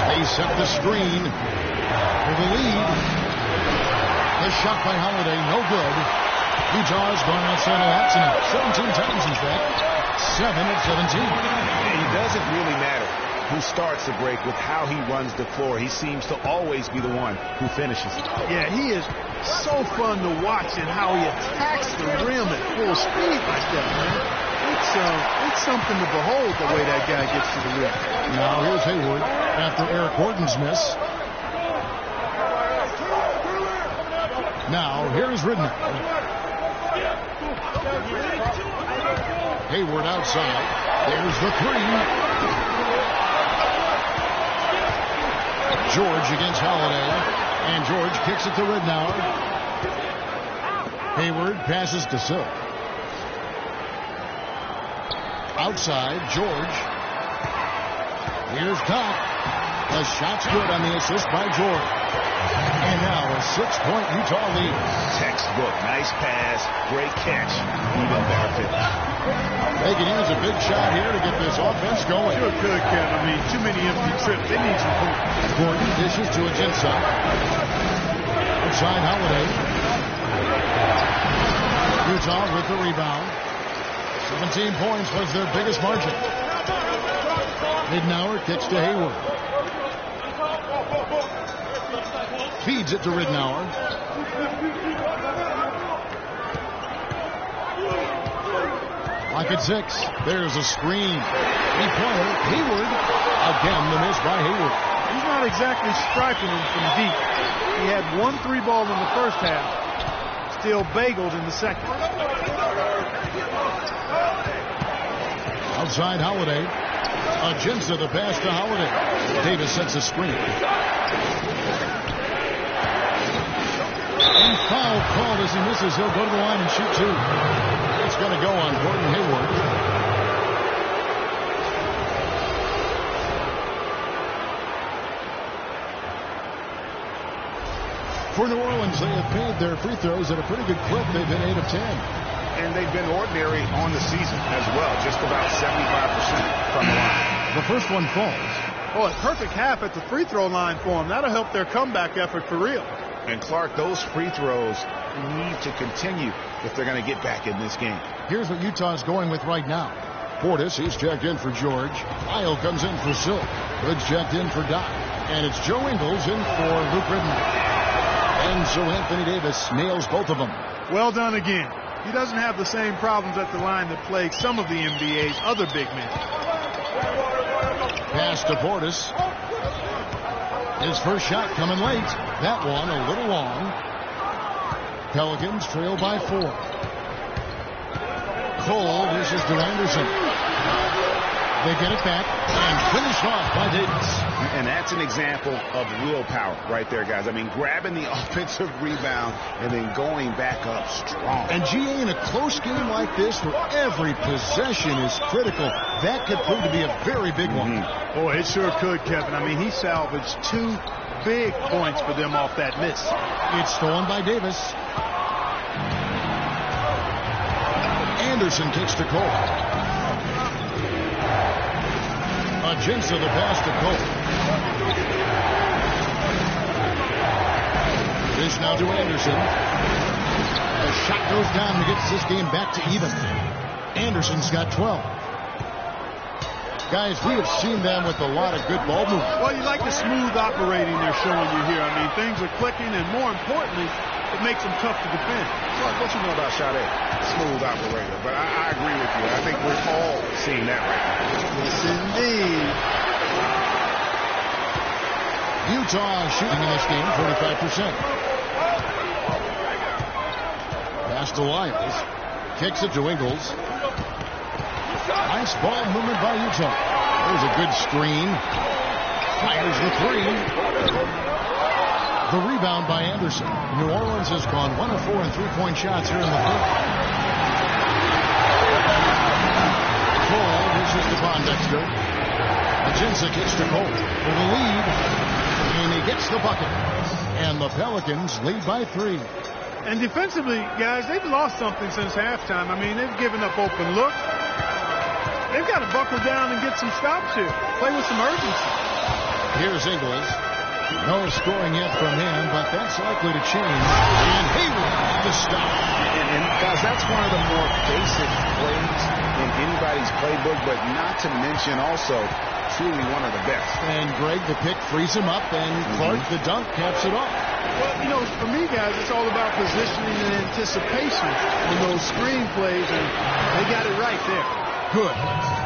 Speaker 4: They set the screen for the lead. The shot by Holiday, no good. Utah's gone outside of that tonight. 17 times, in fact. 7 of 17.
Speaker 5: It doesn't really matter who starts the break with how he runs the floor. He seems to always be the one who finishes.
Speaker 6: Yeah, he is so fun to watch and how he attacks the rim at full speed like that, man. It's something to behold the way that guy gets to the rim.
Speaker 4: Now here's Hayward after Eric Gordon's miss. Now here's Ridnour. Hayward outside. There's the three. George against Holiday. And George kicks it to Ridnour. Hayward passes to Silk. Outside, George. Here's Doc. The shot's good on the assist by George. And now a 6-point Utah lead.
Speaker 5: Textbook. Nice pass. Great catch. Even better finish.
Speaker 4: They can use a big shot here to get this offense going.
Speaker 6: Sure could, Kevin. I mean, too many empty trips. They need some points.
Speaker 4: Gordon dishes to Ajinça. Outside Holiday. Utah with the rebound. 17 points was their biggest margin. Ridnour kicks to Hayward. Feeds it to Ridnour. Lock at 6. There's a screen. Three-pointer. Hayward. Again, the miss by Hayward.
Speaker 6: He's not exactly striping him from deep. He had 1 3-ball in the first half. Still bageled in the second.
Speaker 4: Outside Holiday. Ajinça the pass to Holiday. Davis sets a screen. And foul called as he misses. He'll go to the line and shoot 2. It's going to go on Gordon Hayward. For New Orleans, they have made their free throws at a pretty good clip. They've been 8 of 10.
Speaker 5: And they've been ordinary on the season as well. Just about 75% from the line.
Speaker 4: The first one falls.
Speaker 6: Oh, a perfect half at the free throw line for them. That'll help their comeback effort for real.
Speaker 5: And Clark, those free throws need to continue if they're going to get back in this game.
Speaker 4: Here's what Utah's going with right now. Portis, he's checked in for George. Isle comes in for Silk. Hood's checked in for Doc. And it's Joe Ingles in for Luke Ridnour. And so Anthony Davis nails both of them.
Speaker 6: Well done again. He doesn't have the same problems at the line that plague some of the NBA's other big men.
Speaker 4: Pass to Portis. His first shot coming late. That one a little long. Pelicans trail by 4. Cole dishes to Anderson. They get it back and finish off by Davis.
Speaker 5: And that's an example of willpower right there, guys. I mean, grabbing the offensive rebound and then going back up strong.
Speaker 4: And GA, in a close game like this where every possession is critical, that could prove to be a very big one.
Speaker 6: Boy, it sure could, Kevin. I mean, he salvaged 2 big points for them off that miss.
Speaker 4: It's stolen by Davis. Anderson kicks to Cole. Ajinça the pass to Cole. This now to Anderson. The shot goes down and gets this game back to even. Anderson's got 12. Guys, we have seen them with a lot of good ball movement.
Speaker 6: Well, you like the smooth operating they're showing you here. I mean, things are clicking, and more importantly, it makes them tough to defend.
Speaker 5: Clark, what you know about Sade? Smooth operator. But I agree with you. I think we're all seeing that right now.
Speaker 6: Yes, indeed.
Speaker 4: Utah shooting in this game 45%. pass to Lyles. Kicks it to Ingles. Nice ball movement by Utah. There's a good screen. Fires the three. The rebound by Anderson. New Orleans has gone 1 of 4 in three-point shots here in the fourth. Cole reaches to Pondexter. Ajinça kicks to Cole for the lead. And he gets the bucket. And the Pelicans lead by 3.
Speaker 6: And defensively, guys, they've lost something since halftime. I mean, they've given up open look. They've got to buckle down and get some stops here. Play with some urgency.
Speaker 4: Here's Ingles. No scoring yet from him, but that's likely to change. And Hayward the stop.
Speaker 5: And guys, that's one of the more basic plays in anybody's playbook, but not to mention also truly one of the best.
Speaker 4: And Greg, the pick frees him up, and Clark, the dunk, caps it off.
Speaker 6: Well, you know, for me, guys, it's all about positioning and anticipation in those screen plays, and they got it right there.
Speaker 4: Good.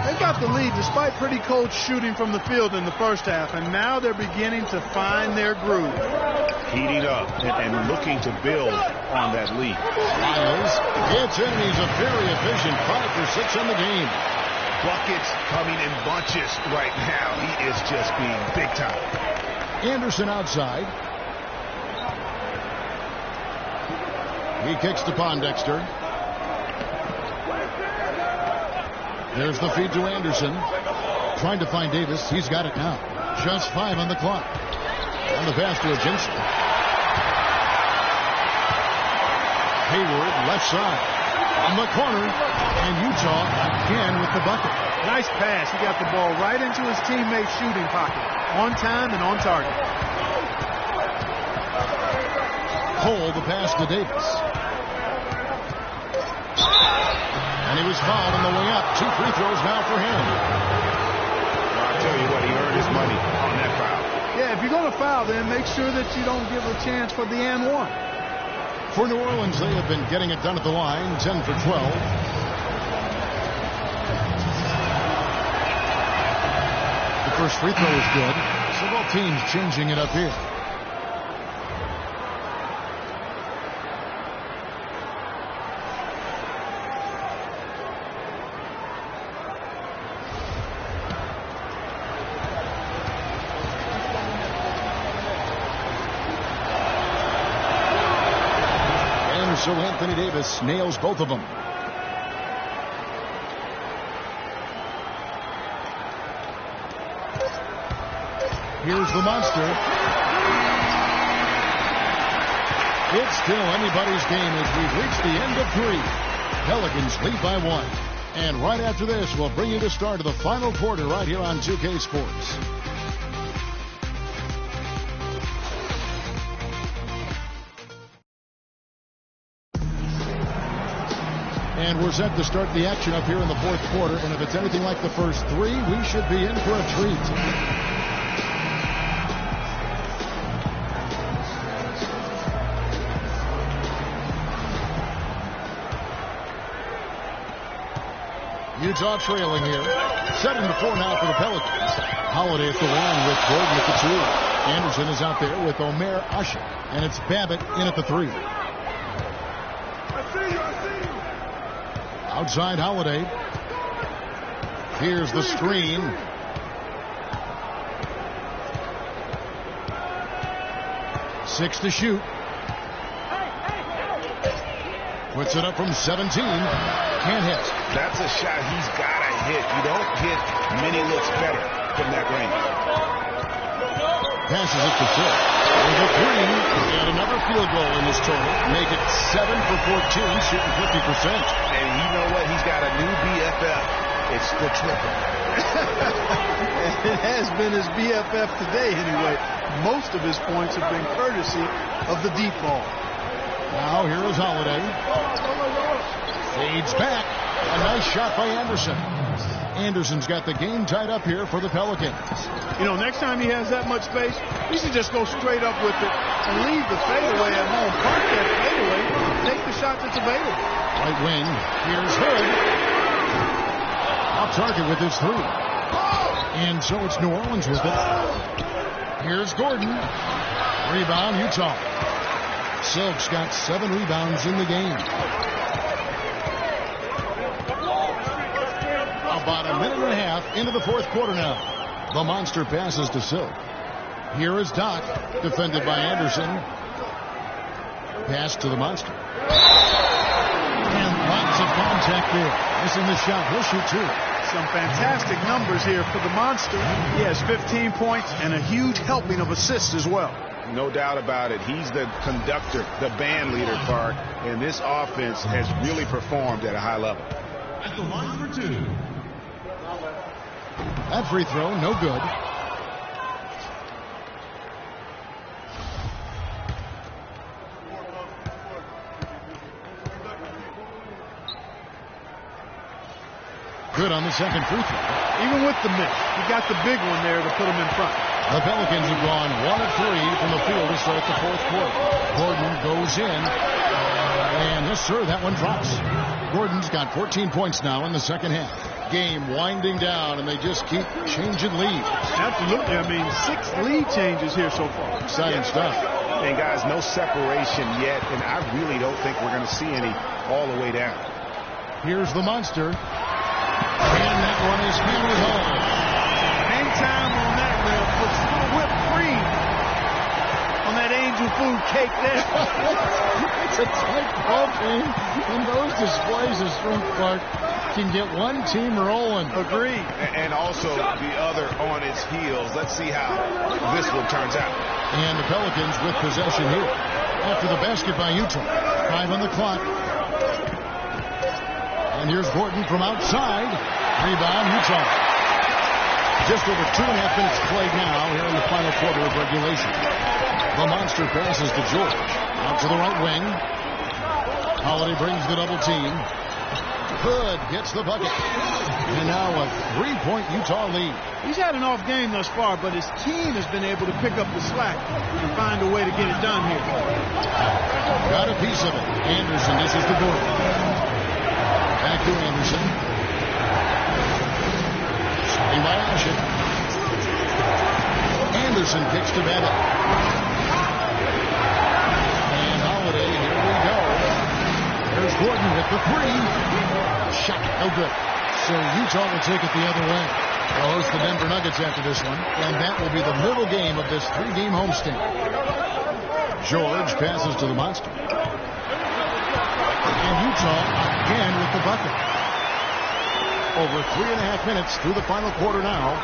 Speaker 6: They've got the lead despite pretty cold shooting from the field in the first half, and now they're beginning to find their groove.
Speaker 5: Heating up and looking to build on that lead.
Speaker 4: Lyles gets in. He's a very efficient 5 for 6 in the game.
Speaker 5: Buckets coming in bunches right now. He is just being big time.
Speaker 4: Anderson outside. He kicks to Pondexter. There's the feed to Anderson. Trying to find Davis. He's got it now. Just 5 on the clock. On the pass to Ajinça. Hayward left side. On the corner. And Utah again with the bucket.
Speaker 6: Nice pass. He got the ball right into his teammate's shooting pocket. On time and on target.
Speaker 4: Cole the pass to Davis. And he was fouled on the way up. 2 free throws now for him.
Speaker 5: Well, I'll tell you what, he earned his money on that foul.
Speaker 6: Yeah, if you're going to foul, then make sure that you don't give a chance for the and one.
Speaker 4: For New Orleans, they have been getting it done at the line. 10 for 12. The first free throw is good. So both teams changing it up here. So Anthony Davis nails both of them. Here's the monster. It's still anybody's game as we've reached the end of 3. Pelicans lead by 1. And right after this, we'll bring you the start of the final quarter right here on 2K Sports. And we're set to start the action up here in the fourth quarter. And if it's anything like the first 3, we should be in for a treat. Utah trailing here. 7-4 now for the Pelicans. Holiday at the line with Gordon at the 2. Anderson is out there with Omer Ashik. And it's Babbitt in at the 3. Outside Holiday. Here's the screen. Six to shoot. Puts it up from 17. Can't hit.
Speaker 5: That's a shot he's got to hit. You don't get many looks better from that range.
Speaker 4: Passes it to Phil. With a 3. And another field goal in this total. Make it 7 for 14, shooting 50%.
Speaker 5: And you know what? He's got a new BFF. It's the triple.
Speaker 6: It has been his BFF today anyway. Most of his points have been courtesy of the deep ball.
Speaker 4: Now here is Holiday. Fades back. A nice shot by Anderson. Anderson's got the game tied up here for the Pelicans.
Speaker 6: You know, next time he has that much space, he should just go straight up with it and leave the fadeaway at home. Park that fadeaway, take the shot that's available.
Speaker 4: Right wing. Here's Hood. Off target with his 3. And so it's New Orleans with it. Here's Gordon. Rebound, Utah. Silk's got 7 rebounds in the game. About a minute and a half into the fourth quarter now. The Monster passes to Silk. Here is Doc, defended by Anderson. Pass to the Monster. And lots of contact there. Missing the shot. He'll shoot 2.
Speaker 6: Some fantastic numbers here for the Monster. He has 15 points and a huge helping of assists as well.
Speaker 5: No doubt about it. He's the conductor, the band leader, Clark, and this offense has really performed at a high level.
Speaker 9: At the line for 2.
Speaker 4: That free throw, no good. Good on the second free throw.
Speaker 6: Even with the miss, he got the big one there to put him in front.
Speaker 4: The Pelicans have gone 1 of 3 from the field to start the fourth quarter. Gordon goes in, and yes, sir, that one drops. Gordon's got 14 points now in the second half. Game winding down, and they just keep changing leads.
Speaker 6: Absolutely. I mean, 6 lead changes here so far.
Speaker 4: Exciting stuff.
Speaker 5: And guys, no separation yet, and I really don't think we're going to see any all the way down.
Speaker 4: Here's the Monster. And that one is hammered home.
Speaker 6: Hang time on that, Rev. Puts a little whipped cream on that angel food cake there.
Speaker 4: It's a tight ball game, and those displays of strength, Clark, can get one team rolling.
Speaker 6: Agreed.
Speaker 5: And also the other on its heels. Let's see how this one turns out.
Speaker 4: And the Pelicans with possession here. After the basket by Utah. 5 on the clock. And here's Gordon from outside. Rebound, Utah. Just over 2.5 minutes played now here in the final quarter of regulation. The Monster passes to George. Out to the right wing. Holiday brings the double team. Hood gets the bucket. And now a 3-point Utah lead.
Speaker 6: He's had an off game thus far, but his team has been able to pick up the slack and find a way to get it done here.
Speaker 4: Got a piece of it. Anderson dishes to Gordon. Back to Anderson. Starting by Ashik. Anderson kicks to Bennett. And Holiday, here we go. There's Gordon with the 3. Shot, no good. So Utah will take it the other way. They'll host the Denver Nuggets after this one. And that will be the middle game of this 3-game homestand. George passes to the Monster. And Utah again with the bucket. Over 3.5 minutes through the final quarter now.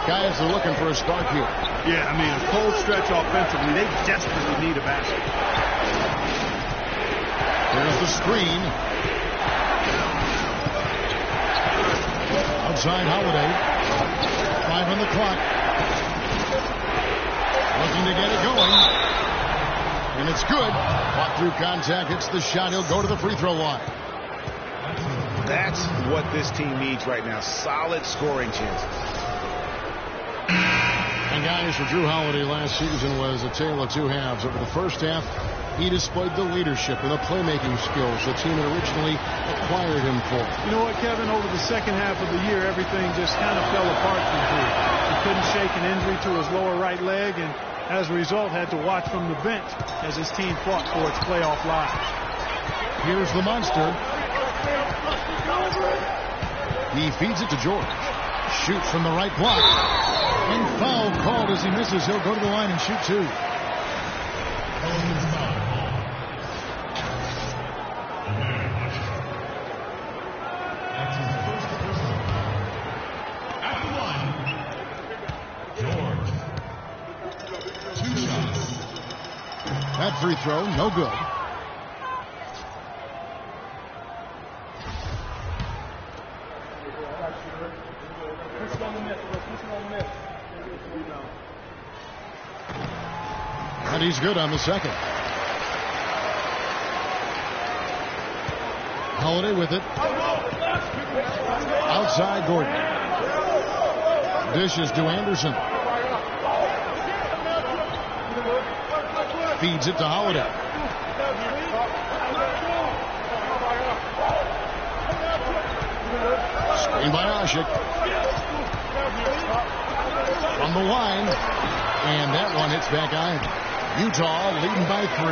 Speaker 4: Guys are looking for a start here.
Speaker 6: Yeah, I mean, a cold stretch offensively. They desperately need a basket.
Speaker 4: There's the screen. Outside Holiday. 5 on the clock. Looking to get it going. And it's good. Fought through contact, hits the shot. He'll go to the free throw line.
Speaker 5: That's what this team needs right now. Solid scoring chances.
Speaker 4: And guys, for Drew Holiday last season was a tale of 2 halves. Over the first half, he displayed the leadership and the playmaking skills the team had originally acquired him for.
Speaker 6: You know what, Kevin? Over the second half of the year, everything just kind of fell apart for Drew. He couldn't shake an injury to his lower right leg, and as a result, had to watch from the bench as his team fought for its playoff lives.
Speaker 4: Here's the Monster. He feeds it to George. Shoots from the right block. And foul called as he misses. He'll go to the line and shoot 2. That free throw, no good. And he's good on the second. Holiday with it. Outside Gordon. Dishes to Anderson. Feeds it to Holiday. Screen by Ashik. From the line. And that one hits back iron. Utah leading by 3.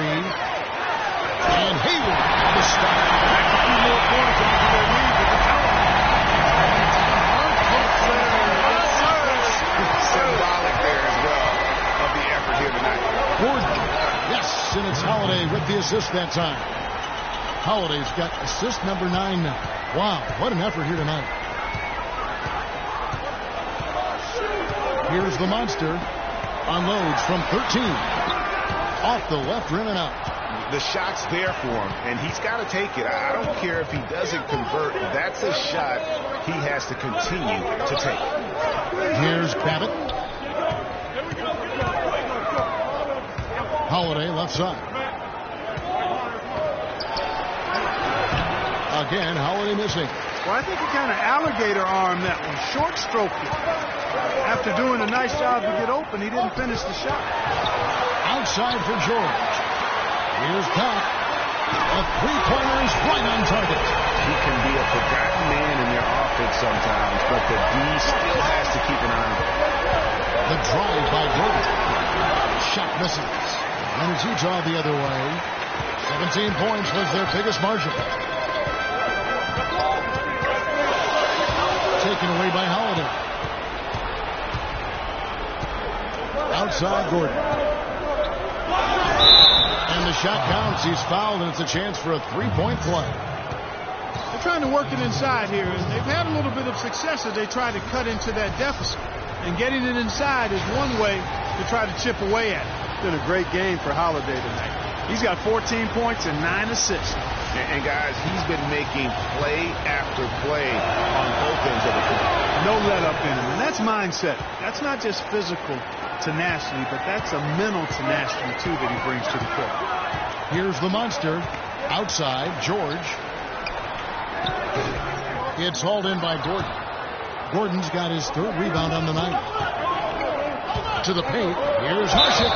Speaker 4: And Hayward the stop. A few more points onto their lead with the
Speaker 5: Symbolic there as well of the effort here tonight.
Speaker 4: Gordon. Yes, and it's Holiday with the assist that time. Holiday's got assist number 9 now. Wow, what an effort here tonight. Here's the monster. Unloads from 13. Off the left rim and out.
Speaker 5: The shot's there for him, and he's got to take it. I don't care if he doesn't convert. That's a shot he has to continue to take.
Speaker 4: Here's Babbitt. Holiday left side. Again, Holiday missing.
Speaker 6: Well, I think he kind of alligator armed that one. Short stroked it. After doing a nice job to get open, he didn't finish the shot.
Speaker 4: Outside for George. Here's Pack. A three-pointer is right on target.
Speaker 5: He can be a forgotten man in their offense sometimes, but the D still has to keep an eye on him.
Speaker 4: The drive by Gordon. Shot misses. And it's Utah the other way. 17 points was their biggest margin. Taken away by Holiday. Outside Gordon. And the shot counts. He's fouled, and it's a chance for a three-point play.
Speaker 6: They're trying to work it inside here, and they've had a little bit of success as they try to cut into that deficit. And getting it inside is one way to try to chip away at it. It's been a great game for Holiday tonight. He's got 14 points and 9 assists.
Speaker 5: And guys, he's been making play after play on both ends of the court.
Speaker 6: No let up in him, and that's mindset. That's not just physical tenacity, but that's a mental tenacity, too, that he brings to the court.
Speaker 4: Here's the monster. Outside, George. It's hauled in by Gordon. Gordon's got his third rebound on the night. To the paint. Here's Hasek.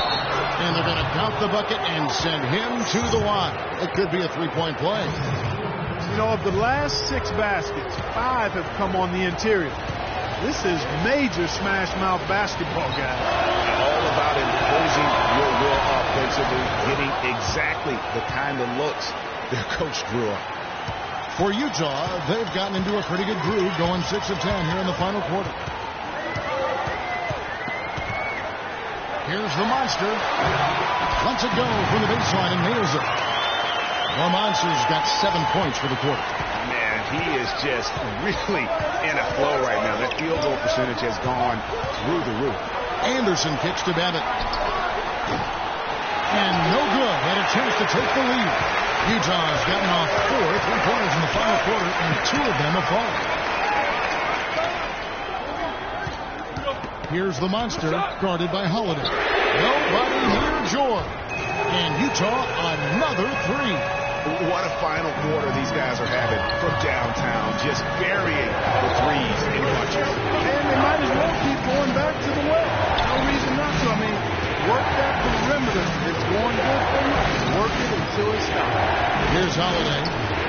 Speaker 4: And they're going to count the bucket and send him to the line. It could be a three-point play.
Speaker 6: You know, of the last 6 baskets, 5 have come on the interior. This is major smash-mouth basketball, guys.
Speaker 5: All about imposing your will offensively, getting exactly the kind of looks their coach drew up.
Speaker 4: For Utah, they've gotten into a pretty good groove, going 6 of 10 here in the final quarter. Here's the monster. Lets it go from the baseline and nails it. The monster's got 7 points for the quarter.
Speaker 5: Man, he is just really in a flow right now. That field goal percentage has gone through the roof.
Speaker 4: Anderson kicks to Babbitt. And no good. Had a chance to take the lead. Utah's gotten off 4 3-pointers in the final quarter, and 2 of them have fallen. Here's the monster, guarded by Holiday. Nobody near George. And Utah, another 3.
Speaker 5: What a final quarter these guys are having from downtown, just burying the threes in bunches.
Speaker 6: And they might as well keep going back to the well. No reason not to. I mean, work that perimeter. It's going good for you. Work it until it stops.
Speaker 4: Here's Holiday,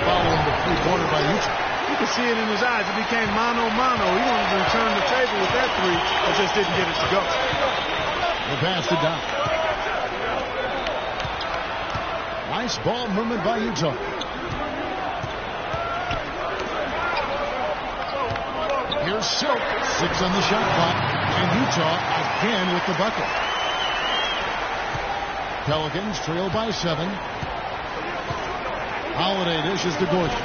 Speaker 4: following the three-pointer by Utah.
Speaker 6: You can see it in his eyes. It became mano-mano. He wanted to return the table with that 3, but just didn't get it to go.
Speaker 4: The pass to Doc. Nice ball movement by Utah. Here's Silk. 6 on the shot clock. And Utah again with the bucket. Pelicans trail by 7. Holiday dishes to Gordon.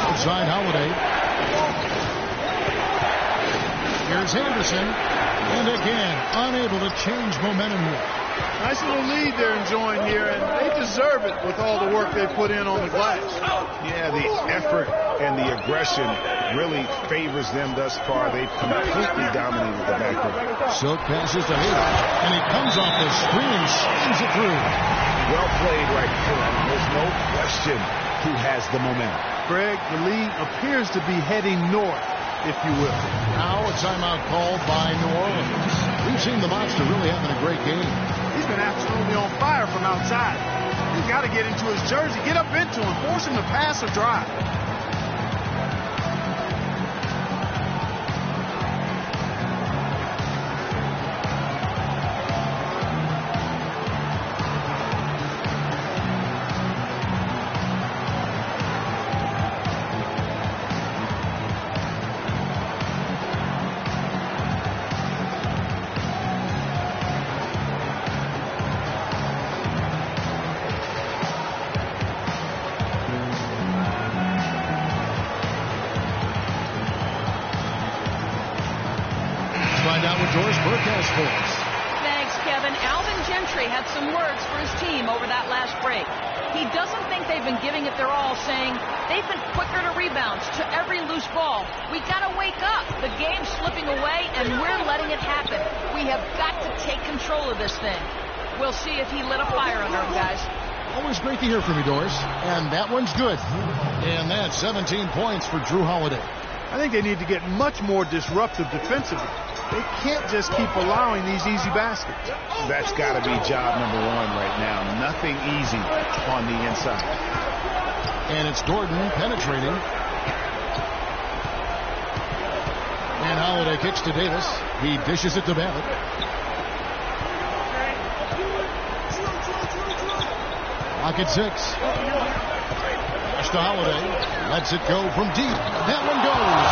Speaker 4: Outside Holiday. Here's Anderson. And again, unable to change momentum here.
Speaker 6: Nice little lead they're enjoying here, and they deserve it with all the work they put in on the glass.
Speaker 5: Yeah, the effort and the aggression really favors them thus far. They've completely dominated the backcourt.
Speaker 4: Silk passes to Hayward, and he comes off the screen and slams it through.
Speaker 5: Well played right there. There's no question who has the momentum.
Speaker 6: Greg, the lead appears to be heading north, if you will.
Speaker 4: Now a timeout called by New Orleans. We've seen the monster really having a great game.
Speaker 6: He's been absolutely on fire from outside. You've got to get into his jersey, get up into him, force him to pass or drive.
Speaker 4: Doris Burke has sports.
Speaker 7: Thanks, Kevin. Alvin Gentry had some words for his team over that last break. He doesn't think they've been giving it their all, saying they've been quicker to rebounds, to every loose ball. We got to wake up. The game's slipping away, and we're letting it happen. We have got to take control of this thing. We'll see if he lit a fire under him, guys.
Speaker 4: Always great to hear from you, Doris. And that one's good. And that's 17 points for Drew Holiday.
Speaker 6: I think they need to get much more disruptive defensively. They can't just keep allowing these easy baskets.
Speaker 5: That's got to be job number one right now. Nothing easy on the inside.
Speaker 4: And it's Gordon penetrating. And Holiday kicks to Davis. He dishes it to Babbitt. Clock at 6. Pass to Holiday. Lets it go from deep. That one goes.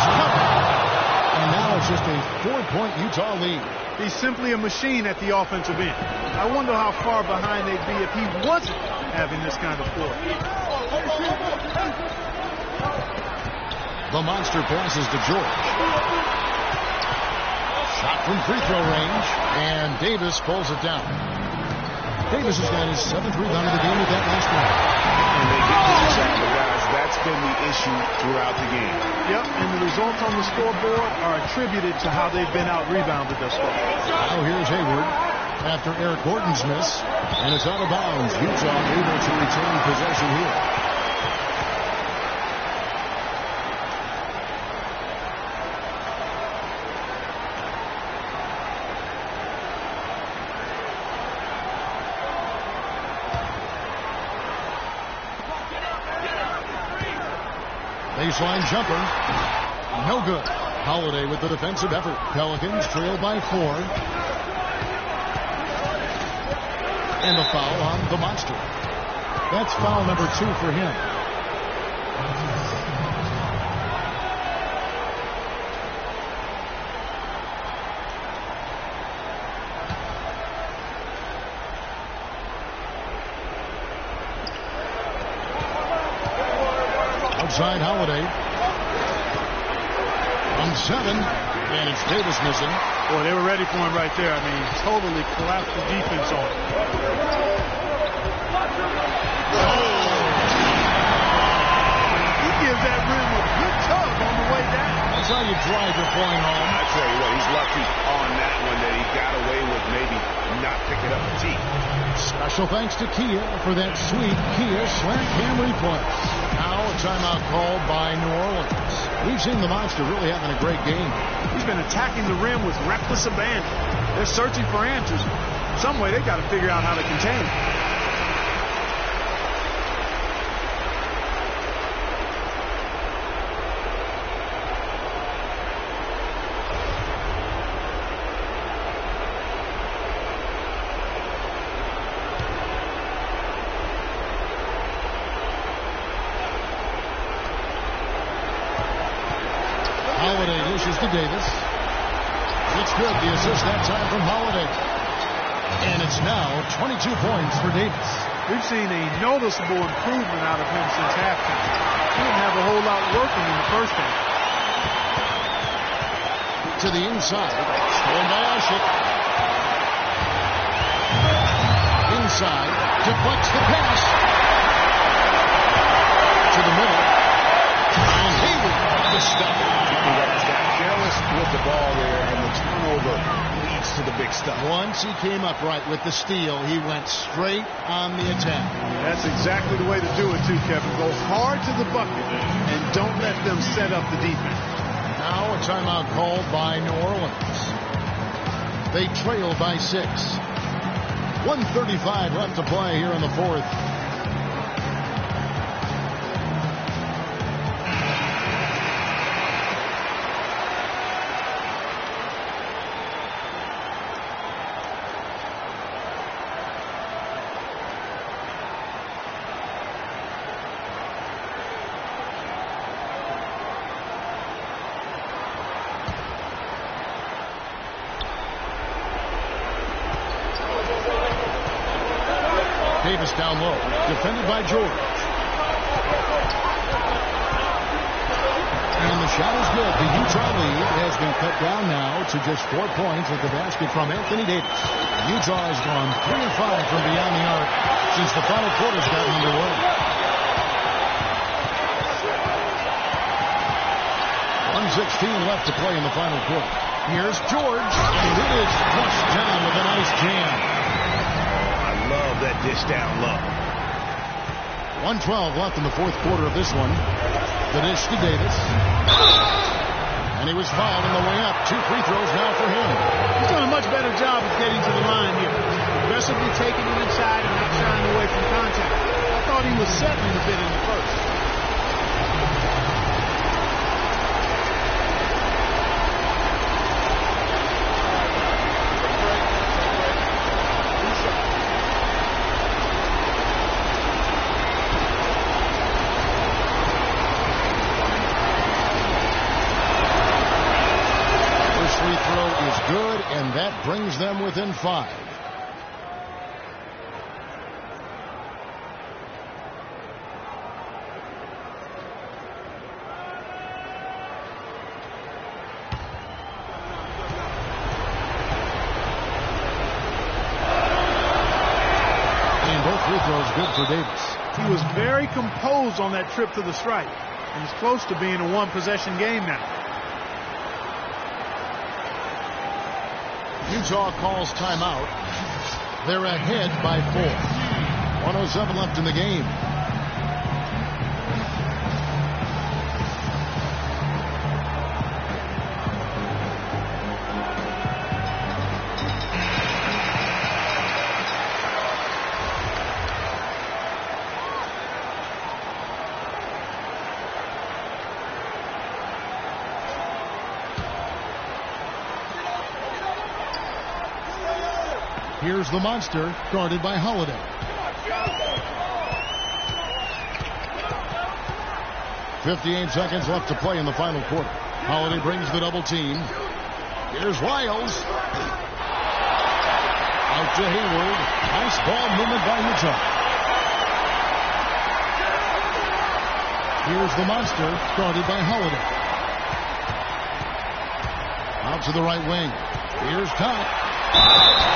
Speaker 4: And now it's just a 4-point Utah lead.
Speaker 6: He's simply a machine at the offensive end. I wonder how far behind they'd be if he wasn't having this kind of floor.
Speaker 4: The monster passes to George. Shot from free throw range. And Davis pulls it down. Davis has got his 7th rebound of the game with that last one.
Speaker 5: And they get to the check, but guys, that's been the issue throughout the game.
Speaker 6: Yep, and the results on the scoreboard are attributed to how they've been out-rebounded thus far.
Speaker 4: Now here's Hayward after Eric Gordon's miss, and it's out of bounds. Utah able to retain possession here. Baseline jumper. No good. Holiday with the defensive effort. Pelicans trail by 4. And a foul on the monster. That's foul number 2 for him. Outside Holiday. From 7. And it's Davis missing.
Speaker 6: Boy, they were ready for him right there. I mean, totally collapsed the defense on him. He gives that rim a good tug on the way down.
Speaker 4: That's how you drive your point home.
Speaker 5: I tell you what, he's lucky on that one that he got away with maybe not picking up the tee.
Speaker 4: Special thanks to Kia for that sweet Kia slant cam replay. Now a timeout called by New Orleans. We've seen the monster really having a great game.
Speaker 6: He's been attacking the rim with reckless abandon. They're searching for answers. Some way they got to figure out how to contain him.
Speaker 4: To Davis. It's good. The assist that time from Holiday. And it's now 22 points for Davis.
Speaker 6: We've seen a noticeable improvement out of him since halftime. He didn't have a whole lot working in the first half.
Speaker 4: To the inside. Stolen by Ashik. Inside. Deflects the pass. To the middle. And Hayward the stop.
Speaker 5: Careless with the ball there, and the turnover leads to the big stuff.
Speaker 4: Once he came up right with the steal, he went straight on the attack.
Speaker 6: That's exactly the way to do it, too, Kevin. Go hard to the bucket and don't let them set up the defense.
Speaker 4: Now a timeout called by New Orleans. They trail by 6. 1:35 left to play here in the 4th. Davis down low, defended by George. And the shot is good. The Utah lead has been cut down now to just 4 points at the basket from Anthony Davis. Utah has gone 3 of 5 from beyond the arc since the final quarter's gotten underway. 1:16 left to play in the final quarter. Here's George, and it is flushed down with a nice jam.
Speaker 5: I love that dish down low.
Speaker 4: 1:12 left in the fourth quarter of this one. The dish to Davis. And he was fouled on the way up. 2 free throws now for him.
Speaker 6: He's done a much better job of getting to the line here. Aggressively taking it inside and not shying away from contact. I thought he was settling a bit in the first.
Speaker 4: And that brings them within 5. And both free throws good for Davis.
Speaker 6: He was very composed on that trip to the stripe. And he's close to being a one-possession game now.
Speaker 4: Utah calls timeout. They're ahead by 4. 1:07 left in the game. Here's the monster, guarded by Holiday. .58 seconds left to play in the final quarter. Holiday brings the double team. Here's Wiles. Out to Hayward. Nice ball movement by Utah. Here's the monster, guarded by Holiday. Out to the right wing. Here's Top.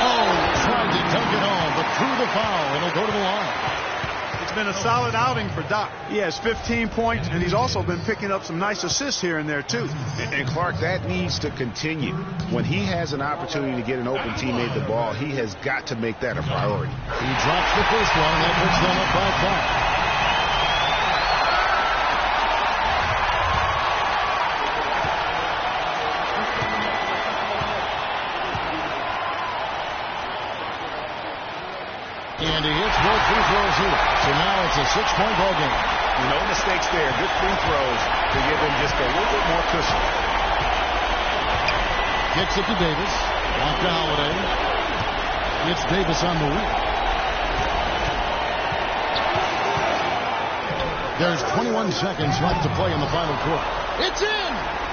Speaker 4: Oh, tried to dunk it home, but threw the foul, and he'll go to the line.
Speaker 6: It's been a solid outing for Doc. He has 15 points, and he's also been picking up some nice assists here and there, too.
Speaker 5: And Clark, that needs to continue. When he has an opportunity to get an open teammate the ball, he has got to make that a priority.
Speaker 4: He drops the first one, and that puts them up by 5. And he hits both free throws here. So now it's a 6-point ball game.
Speaker 5: No mistakes there. Good free throws to give him just a little bit more cushion.
Speaker 4: Kicks it to Davis. Off to Holiday. It's Davis on the wing. There's 21 seconds left to play in the final quarter. It's in!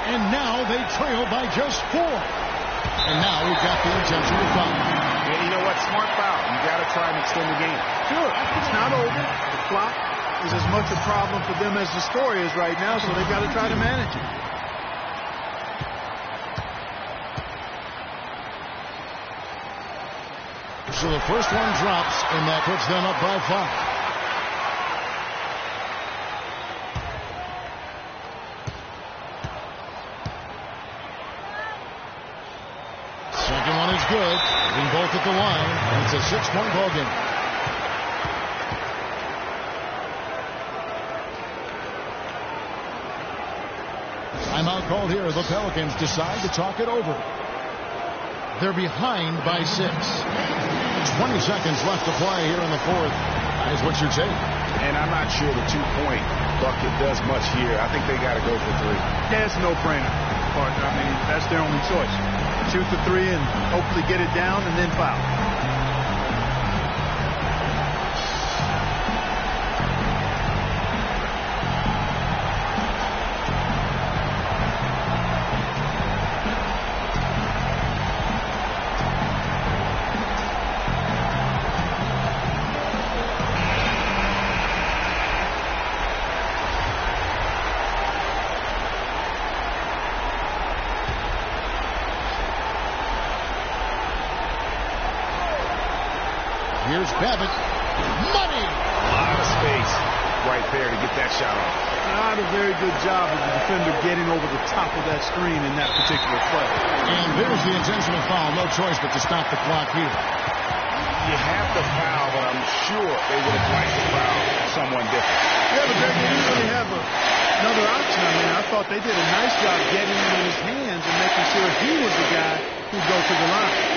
Speaker 4: And now they trail by just 4. And now we've got the intentional foul.
Speaker 5: And you know what? Smart foul. You got to try and extend the game.
Speaker 6: Sure. It's not over. The clock is as much a problem for them as the score is right now, so they've got to try to manage it.
Speaker 4: So the first one drops, and that puts them up by 5. Second one is good. Leaving both at the line. And it's a 6-point ball game. Timeout called here. The Pelicans decide to talk it over. They're behind by 6. 20 seconds left to play here in the fourth. That is what you're taking.
Speaker 5: And I'm not sure the 2-point bucket does much here. I think they got to go for 3.
Speaker 6: Yeah, it's a no-brainer, partner. I mean, that's their only choice. Shoot the 3 and hopefully get it down and then foul.
Speaker 4: Here's Babbitt. Money!
Speaker 5: A lot of space right there to get that shot off.
Speaker 6: Not a very good job of the defender getting over the top of that screen in that particular play.
Speaker 4: And there's the intentional foul. No choice but to stop the clock here.
Speaker 5: You have to foul, but I'm sure they would have liked to foul someone different.
Speaker 6: Yeah, but they didn't really have another option. I mean, I thought they did a nice job getting him in his hands and making sure he was the guy who'd go to the line.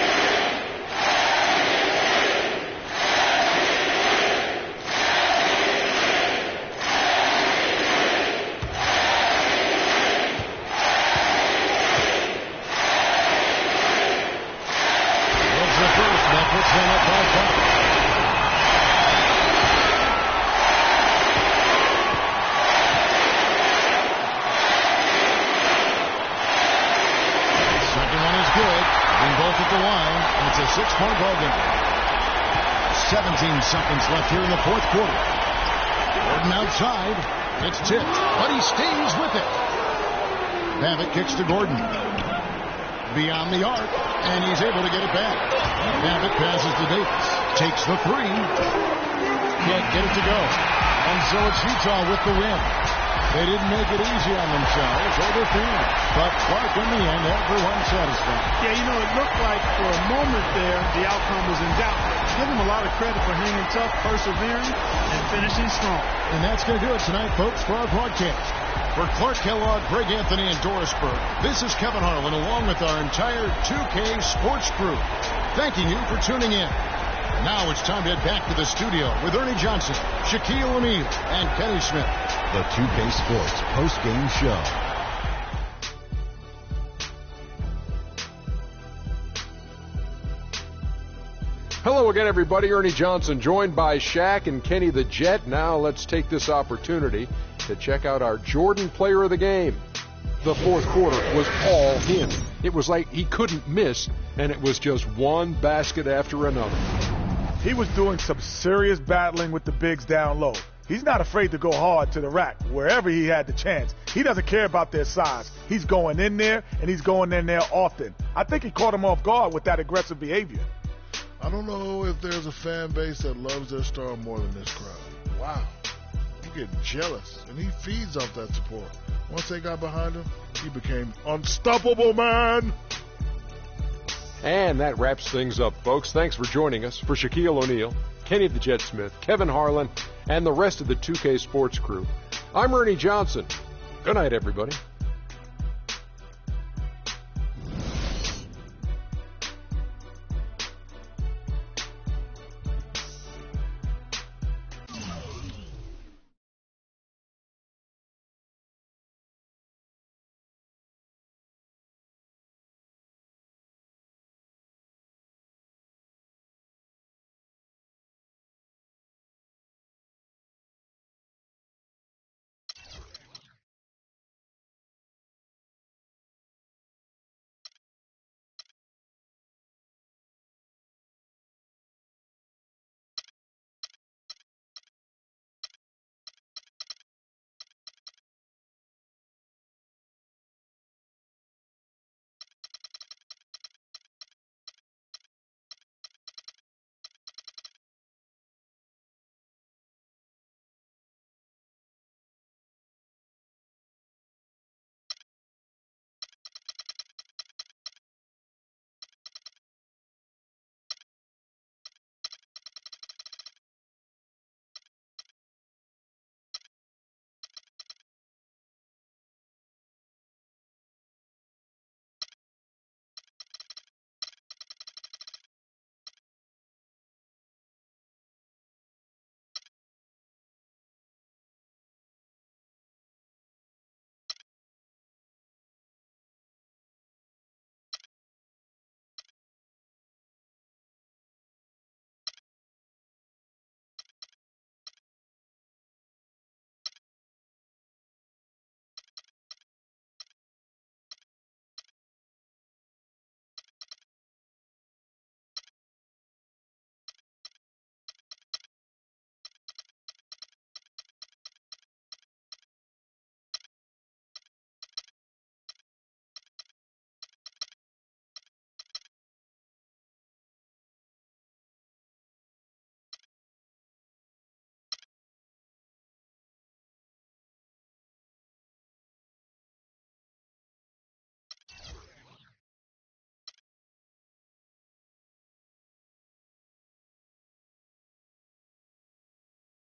Speaker 4: Six-point ball game. 17 seconds left here in the fourth quarter. Gordon outside. It's tipped, but he stays with it. Babbitt kicks to Gordon. Beyond the arc, and he's able to get it back. Babbitt passes to Davis. Takes the three. Can't get it to go. And so it's Utah with the win. They didn't make it easy on themselves or their fans. But Clark, in the end, everyone satisfied.
Speaker 6: Yeah, you know, it looked like for a moment there the outcome was in doubt. Give him a lot of credit for hanging tough, persevering, and finishing strong.
Speaker 4: And that's going to do it tonight, folks, for our broadcast. For Clark Kellogg, Greg Anthony, and Doris Burke, this is Kevin Harlan along with our entire 2K Sports crew, thanking you for tuning in. Now it's time to head back to the studio with Ernie Johnson, Shaquille O'Neal, and Kenny Smith.
Speaker 9: The 2K Sports post-game show.
Speaker 1: Hello again, everybody. Ernie Johnson, joined by Shaq and Kenny the Jet. Now let's take this opportunity to check out our Jordan Player of the Game. The fourth quarter was all him. It was like he couldn't miss, and it was just one basket after another.
Speaker 2: He was doing some serious battling with the bigs down low. He's not afraid to go hard to the rack wherever he had the chance. He doesn't care about their size. He's going in there, and he's going in there often. I think he caught him off guard with that aggressive behavior.
Speaker 3: I don't know if there's a fan base that loves their star more than this crowd. Wow. I'm getting jealous, and he feeds off that support. Once they got behind him, he became unstoppable, man.
Speaker 1: And that wraps things up, folks. Thanks for joining us. For Shaquille O'Neal, Kenny the Jet Smith, Kevin Harlan, and the rest of the 2K Sports crew, I'm Ernie Johnson. Good night, everybody.